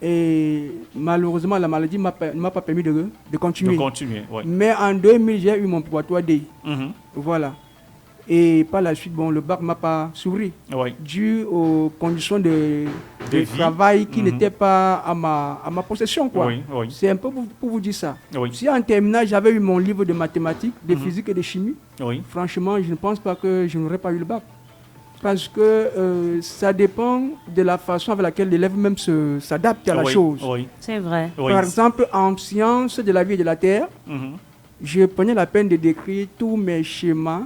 Et malheureusement, la maladie ne m'a pas permis de continuer. Mais en 2000, j'ai eu mon probatoire D. Voilà. Et par la suite, bon, le bac ne m'a pas souri. Dû aux conditions de travail qui n'étaient pas à ma possession. C'est un peu pour vous dire ça. Si en terminale, j'avais eu mon livre de mathématiques, de physique et de chimie, franchement, je ne pense pas que je n'aurais pas eu le bac. Parce que ça dépend de la façon avec laquelle l'élève même s'adapte à la chose. C'est vrai. Par exemple, en sciences de la vie et de la terre, je prenais la peine de décrire tous mes schémas.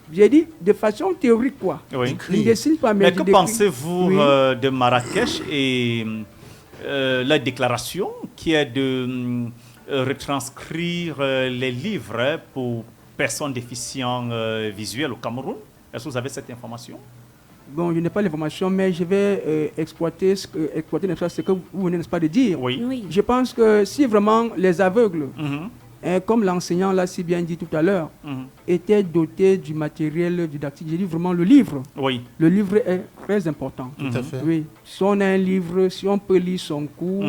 J'ai dit de façon théorique, quoi. Je ne dessine pas, mais que pensez-vous de Marrakech et la déclaration qui est de retranscrire les livres pour personnes déficientes visuelles au Cameroun. Est-ce que vous avez cette information? Bon, je n'ai pas l'information, mais je vais exploiter ce que vous venez, n'est-ce pas, de dire. Oui. Je pense que si vraiment les aveugles, comme l'enseignant l'a si bien dit tout à l'heure, étaient dotés du matériel didactique, j'ai dit vraiment le livre. Oui. Le livre est très important. Tout à fait. Oui. Si on a un livre, si on peut lire son cours,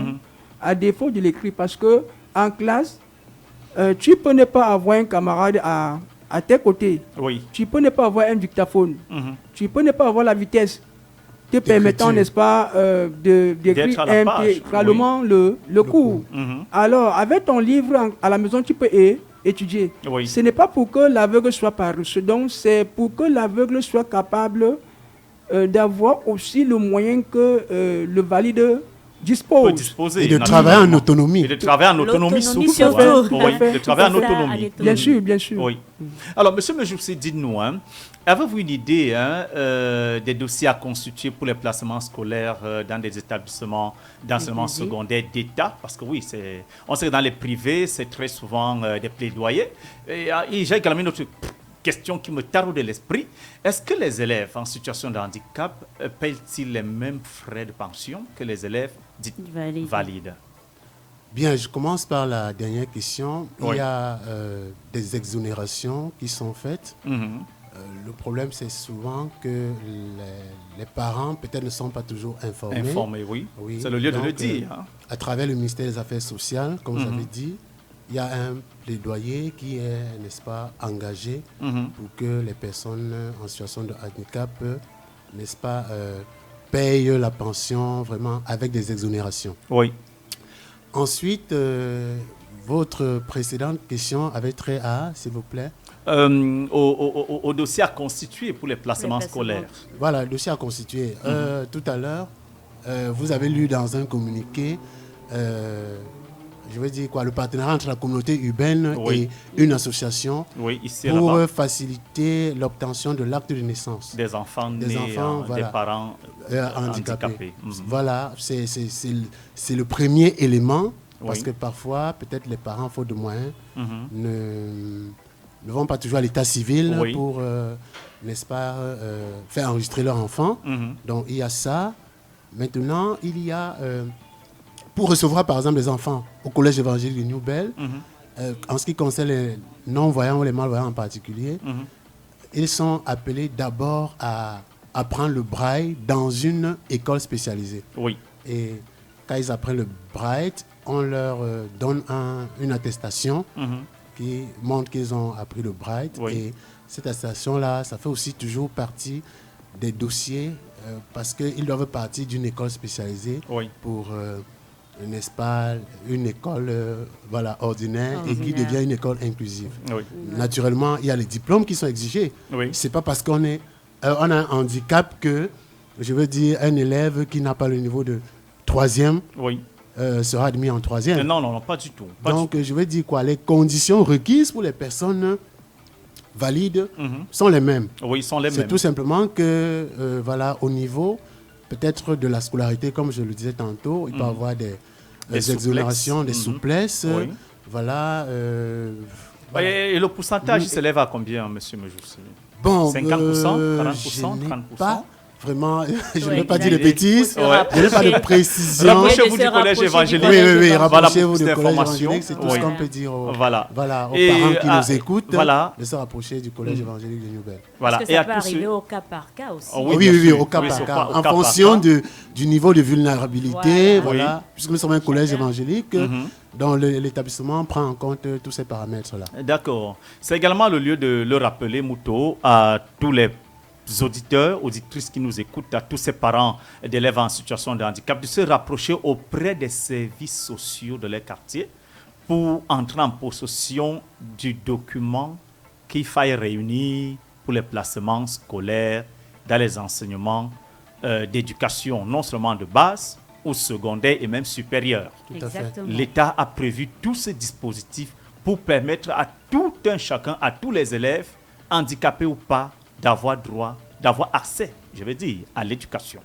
à défaut de l'écrit, parce que en classe, tu peux ne pas avoir un camarade à tes côtés. Oui. Tu peux ne pas avoir un dictaphone. Tu peux ne pas avoir la vitesse te permettant, n'est-ce pas, d'écrire intégralement le cours. Alors, avec ton livre à la maison, tu peux étudier. Oui. Ce n'est pas pour que l'aveugle soit paresseux, donc c'est pour que l'aveugle soit capable d'avoir aussi le moyen que le valide dispose. Et de travailler en autonomie. Et de travailler en autonomie surtout. De travailler en autonomie. Bien sûr, bien sûr. Oui. Alors, M. Mejoussi, dites-nous, avez-vous une idée des dossiers à constituer pour les placements scolaires dans des établissements d'enseignement secondaire d'État? Parce que oui, on sait que dans les privés, c'est très souvent des plaidoyers. Et j'ai également une autre question qui me taraude de l'esprit. Est-ce que les élèves en situation de handicap payent-ils les mêmes frais de pension que les élèves dits valides? Bien, je commence par la dernière question. Il y a des exonérations qui sont faites. Le problème, c'est souvent que les parents, peut-être, ne sont pas toujours informés. Informés, oui. C'est le lieu de le dire. À travers le ministère des Affaires sociales, comme vous avez dit, il y a un plaidoyer qui est, n'est-ce pas, engagé pour que les personnes en situation de handicap, n'est-ce pas, payent la pension vraiment avec des exonérations. Oui. Ensuite, votre précédente question avait trait à, s'il vous plaît, au dossier à constituer pour les placements scolaires. Voilà, le dossier à constituer. Tout à l'heure, vous avez lu dans un communiqué, je veux dire quoi, le partenariat entre la communauté urbaine et une association pour faciliter l'obtention de l'acte de naissance des enfants nés des parents handicapés. Voilà, c'est le premier élément, parce que parfois, peut-être les parents, faute de moyens, ne vont pas toujours à l'état civil pour, n'est-ce pas, faire enregistrer leur enfant. Donc, il y a ça. Maintenant, il y a... pour recevoir, par exemple, les enfants au collège évangélique de New Bell, en ce qui concerne les non-voyants ou les malvoyants en particulier, ils sont appelés d'abord à apprendre le braille dans une école spécialisée. Oui. Et quand ils apprennent le braille, on leur donne une attestation qui montre qu'ils ont appris le braille. Et cette attestation-là, ça fait aussi toujours partie des dossiers parce qu'ils doivent partir d'une école spécialisée pour... n'est-ce pas, une école ordinaire et qui devient une école inclusive. Naturellement, il y a les diplômes qui sont exigés. Ce n'est pas parce qu'on a un handicap que, je veux dire, un élève qui n'a pas le niveau de 3e sera admis en 3e. Non, pas du tout. Donc, je veux dire quoi, les conditions requises pour les personnes valides sont les mêmes. Oui, sont les mêmes. C'est tout simplement que, au niveau... peut-être de la scolarité, comme je le disais tantôt, il peut y avoir des exonérations, des souplesses. Voilà. Et le pourcentage s'élève à combien, M. Mejoussi? Bon, 50%, 40%, 30%? Pas vraiment, je ne vais pas dire de bêtises, je n'ai pas de précision. Rapprochez-vous du collège évangélique. Oui, rapprochez-vous du collège évangélique, c'est tout ce qu'on peut dire aux parents qui nous écoutent, de se rapprocher du collège évangélique de New Bell. Parce que ça peut arriver au cas par cas aussi. Oui, au cas par cas, en fonction du niveau de vulnérabilité, puisque nous sommes un collège évangélique, dont l'établissement prend en compte tous ces paramètres-là. D'accord. C'est également le lieu de le rappeler, Mouto, à tous les auditeurs, auditrices qui nous écoutent, à tous ces parents d'élèves en situation de handicap, de se rapprocher auprès des services sociaux de leur quartier pour entrer en possession du document qu'il faille réunir pour les placements scolaires dans les enseignements d'éducation, non seulement de base, ou secondaire et même supérieur. L'État a prévu tous ces dispositifs pour permettre à tout un chacun, à tous les élèves, handicapés ou pas, d'avoir droit, d'avoir accès, je veux dire, à l'éducation.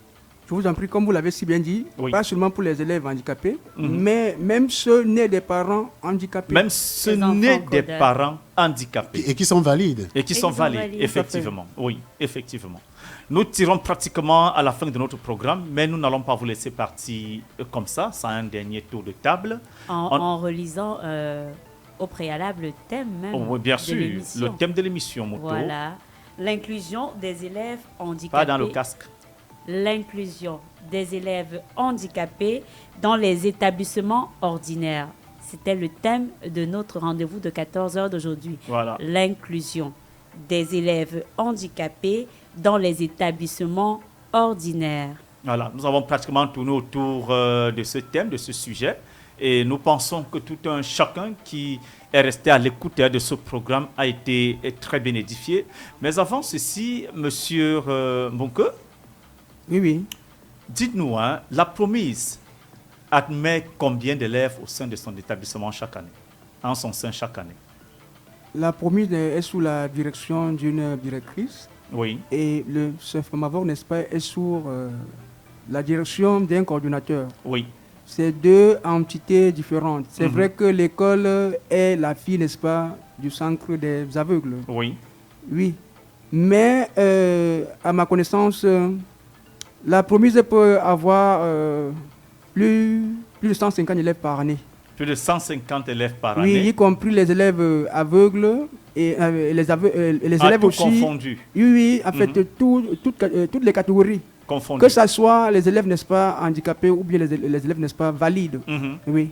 Je vous en prie, comme vous l'avez si bien dit, Oui. pas seulement pour les élèves handicapés, mais même ceux nés des parents handicapés. Même ceux Les enfants nés des codeurs. parents handicapés. Et qui sont valides. Et qui sont valides, valides. effectivement. Oui, effectivement. Nous tirons pratiquement à la fin de notre programme, mais nous n'allons pas vous laisser partir comme ça, sans un dernier tour de table. En relisant au préalable le thème même Oh, oui, bien de sûr, l'émission. le thème de l'émission, Moto. Voilà. L'inclusion des élèves handicapés. Pas dans le casque. L'inclusion des élèves handicapés dans les établissements ordinaires. C'était le thème de notre rendez-vous de 14h d'aujourd'hui. Voilà. L'inclusion des élèves handicapés dans les établissements ordinaires. Voilà, nous avons pratiquement tourné autour de ce thème, de ce sujet. Et nous pensons que tout un chacun qui est resté à l'écoute de ce programme a été très bien édifié. Mais avant ceci, monsieur Mbonke, Oui, oui. dites-nous, hein, la promise admet combien d'élèves au sein de son établissement chaque année, en son sein chaque année? La promise est sous la direction d'une directrice Oui, et le CEFMAVOR, n'est-ce pas, est sous la direction d'un coordinateur. oui, C'est deux entités différentes. C'est vrai que l'école est la fille, n'est-ce pas, du centre des aveugles. oui. Oui. Mais à ma connaissance, la promise peut avoir plus de 150 élèves par année. Plus de 150 élèves par Oui, année. y compris les élèves aveugles et les élèves tout aussi. confondu. Oui, oui, en fait, toutes les catégories. Confondu. Que ce soit les élèves, n'est-ce pas, handicapés ou bien les élèves, n'est-ce pas, valides. Mhm. Oui.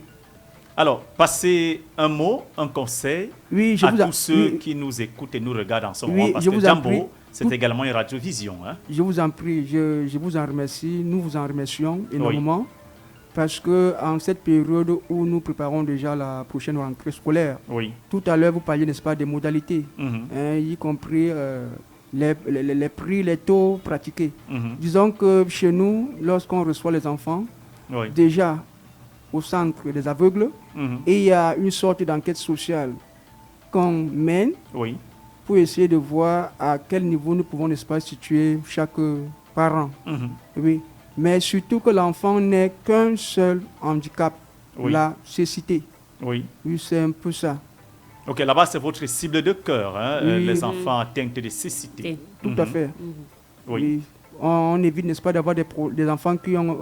Alors, passez un mot, un conseil Oui, à tous ceux qui nous écoutent et nous regardent en ce moment. Parce je que vous en prie. Jambo, c'est également une radiovision. Hein? Je vous en prie, je vous en remercie, nous vous en remercions énormément. Parce qu'en cette période où nous préparons déjà la prochaine rentrée scolaire, Oui. tout à l'heure vous parliez, n'est-ce pas, des modalités, Mhm. y compris les prix, les taux pratiqués. Mhm. Disons que chez nous, lorsqu'on reçoit les enfants, Oui. déjà au centre des aveugles, Mhm. et il y a une sorte d'enquête sociale qu'on mène Oui. pour essayer de voir à quel niveau nous pouvons, n'est-ce pas, situer chaque parent. Mhm. Oui. Mais surtout que l'enfant n'ait qu'un seul handicap, Oui. la cécité. Oui. Oui, c'est un peu ça. Ok, là-bas, c'est votre cible de cœur, hein, Oui. les enfants atteints de cécité. Tout à fait. Oui. Oui. On évite, n'est-ce pas, d'avoir des enfants qui ont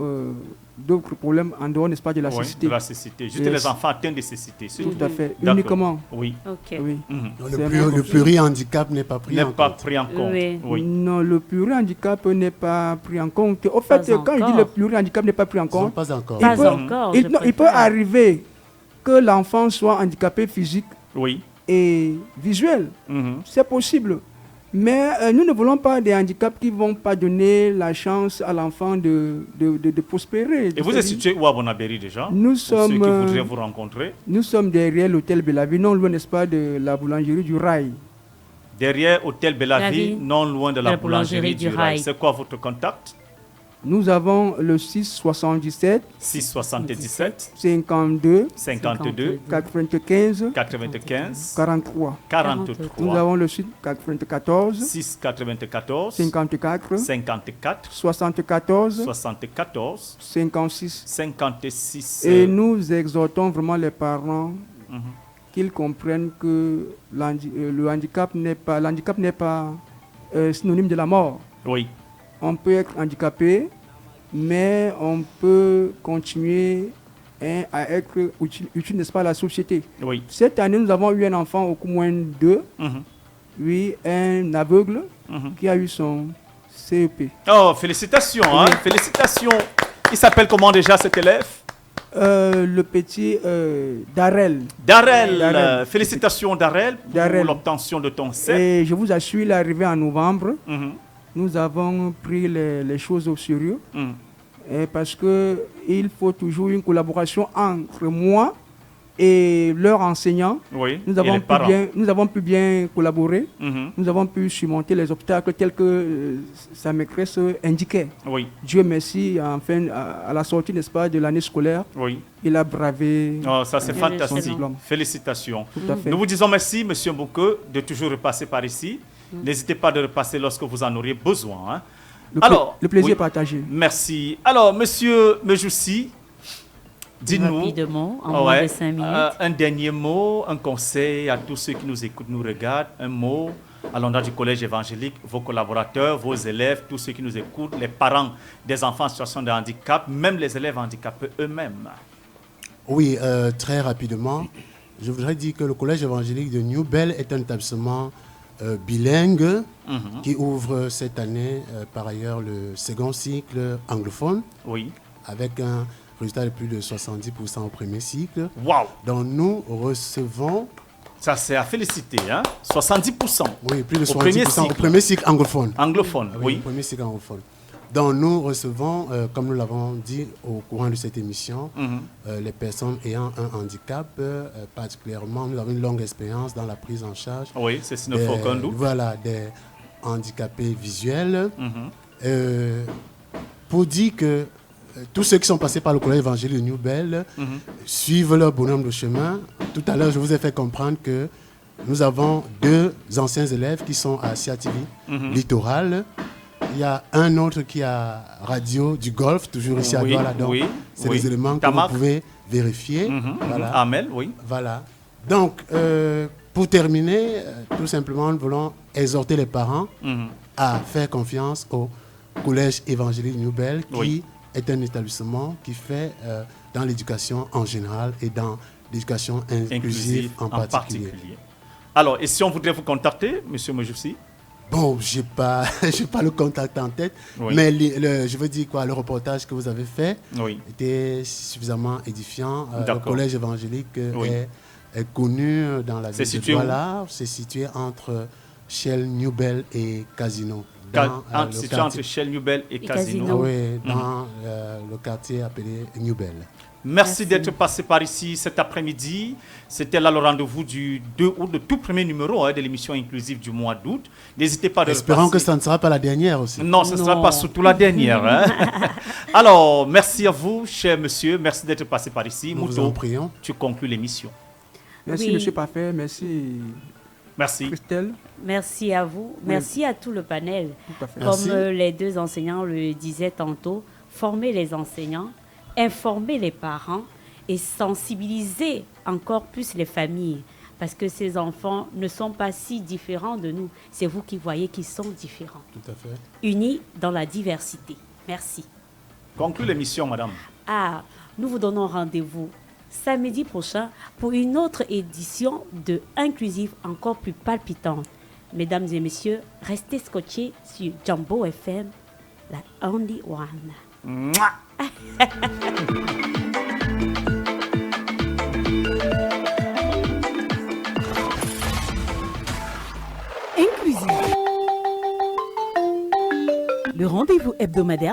d'autres problèmes en dehors, n'est-ce pas, de la Oui, cécité. de la cécité. Juste Yes. les enfants atteints de cécité. surtout. Tout à fait. D'accord. Uniquement. Oui. Ok. Oui. Mhm. Donc, C'est le pluri-handicap n'est pas pris N'est en pas compte. pris en compte. Oui. Oui. Non, le pluri-handicap n'est pas pris en compte. Au fait, quand je dis le pluri-handicap n'est pas pris en Ils sont compte, pas encore. Pas peut- encore. il, je non, il peut préfère. arriver que l'enfant soit handicapé physique Oui. et visuel. Mhm. C'est possible. Mais nous ne voulons pas des handicaps qui ne vont pas donner la chance à l'enfant de prospérer. Et vous êtes situé où à Bonabéry déjà? Nous Pour ceux sommes, qui voudraient vous rencontrer. Nous sommes derrière l'hôtel Bellavie, non loin, n'est-ce pas, de la boulangerie du Rail. Derrière Hôtel Bellavie, Bellavie, non loin de la boulangerie du Rail. C'est quoi votre contact? Nous avons le 677 677 52 52 95 95 43. 43 Nous avons le 694 694 54 54 74 74 56. 56 Et nous exhortons vraiment les parents Mhm. qu'ils comprennent que l'handicap n'est pas synonyme de la mort. Oui, On peut être handicapé, mais on peut continuer à être utile, n'est-ce pas, à la société. oui. Cette année, nous avons eu un enfant au moins 2, Mhm. oui, un aveugle Mhm. qui a eu son CEP. Oh, félicitations, hein? Félicitations. Il s'appelle comment déjà cet élève? Le petit Darrell. Darrell. Darrell. Félicitations Darrell pour Darrell. l'obtention de ton CEP. Et je vous assure, il est arrivé en novembre. Mhm. Nous avons pris les choses au sérieux. Mhm. Parce qu'il faut toujours une collaboration entre moi et leurs enseignants. Oui, Nous et les parents. avons pu bien collaborer. Mhm. Nous avons pu surmonter les obstacles tels que sa maîtresse indiquait. Oui, Dieu merci, enfin, à la sortie, n'est-ce pas, de l'année scolaire, oui. il a bravé Oh, ça c'est Son fantastique. diplôme. Félicitations. tout à fait. Nous vous disons merci, Monsieur Mbouke, de toujours repasser par ici. N'hésitez pas de repasser lorsque vous en auriez besoin. Hein. Le plaisir est partagé. Merci. Alors, monsieur Mejoussi, dites-nous, rapidement, en moins de 5 minutes. Un dernier mot, un conseil à tous ceux qui nous écoutent, nous regardent, un mot à l'endroit du collège évangélique, vos collaborateurs, vos élèves, tous ceux qui nous écoutent, les parents des enfants en situation de handicap, même les élèves handicapés eux-mêmes. Oui, très rapidement, je voudrais dire que le collège évangélique de New Bell est un établissement bilingue qui ouvre cette année, par ailleurs, le second cycle anglophone, avec un résultat de plus de 70% au premier cycle. Wow. Donc nous recevons... Ça, c'est à féliciter, hein? 70%. Oui, plus de 70% au premier cycle anglophone. Anglophone, oui. Au premier cycle anglophone. Donc nous recevons, comme nous l'avons dit au courant de cette émission, les personnes ayant un handicap, particulièrement, nous avons une longue expérience dans la prise en charge. Oui, c'est ce qu'il ne faut qu'un doute. Voilà, des handicapés visuels. Pour dire que tous ceux qui sont passés par le collège évangélique de New Bell suivent leur bonhomme de chemin. Tout à l'heure, je vous ai fait comprendre que nous avons 2 anciens élèves qui sont à CIATV Littoral. Il y a un autre qui a Radio du Golfe, toujours ici à Douala. Donc, c'est des éléments que vous pouvez vérifier. Voilà. Amel, oui. Voilà. Donc, pour terminer, tout simplement, nous voulons exhorter les parents à faire confiance au collège évangélique New Bell, qui est un établissement qui fait dans l'éducation en général et dans l'éducation inclusive en particulier. Alors, et si on voudrait vous contacter, M. Mejoussi? Bon, je n'ai pas le contact en tête, mais je veux dire quoi, le reportage que vous avez fait était suffisamment édifiant. Le collège évangélique est connu dans la ville de Douala. C'est situé entre Shell, New Bell et Casino. Situé entre Shell, New Bell et Casino. Oui, dans le quartier appelé New Bell. Merci d'être passé par ici cet après-midi. C'était là le rendez-vous du 2 août, le tout premier numéro de l'émission inclusive du mois d'août. N'hésitez pas à Espérons que ça ne sera pas la dernière aussi. Non, ce ne sera pas surtout la dernière. Alors, merci à vous, cher monsieur. Merci d'être passé par ici. Nous vous en prions. Tu conclus l'émission. Merci, monsieur Parfait. Merci. Merci. Christelle. Merci à vous. Merci à tout le panel. Comme les 2 enseignants le disaient tantôt, former les enseignants, informer les parents et sensibiliser encore plus les familles. Parce que ces enfants ne sont pas si différents de nous. C'est vous qui voyez qu'ils sont différents. Tout à fait. Unis dans la diversité. Merci. Conclue l'émission, madame. Nous vous donnons rendez-vous samedi prochain pour une autre édition de Inclusive encore plus palpitante. Mesdames et messieurs, restez scotchés sur Jumbo FM, la only one. Mouah. Inclusive. Le rendez-vous hebdomadaire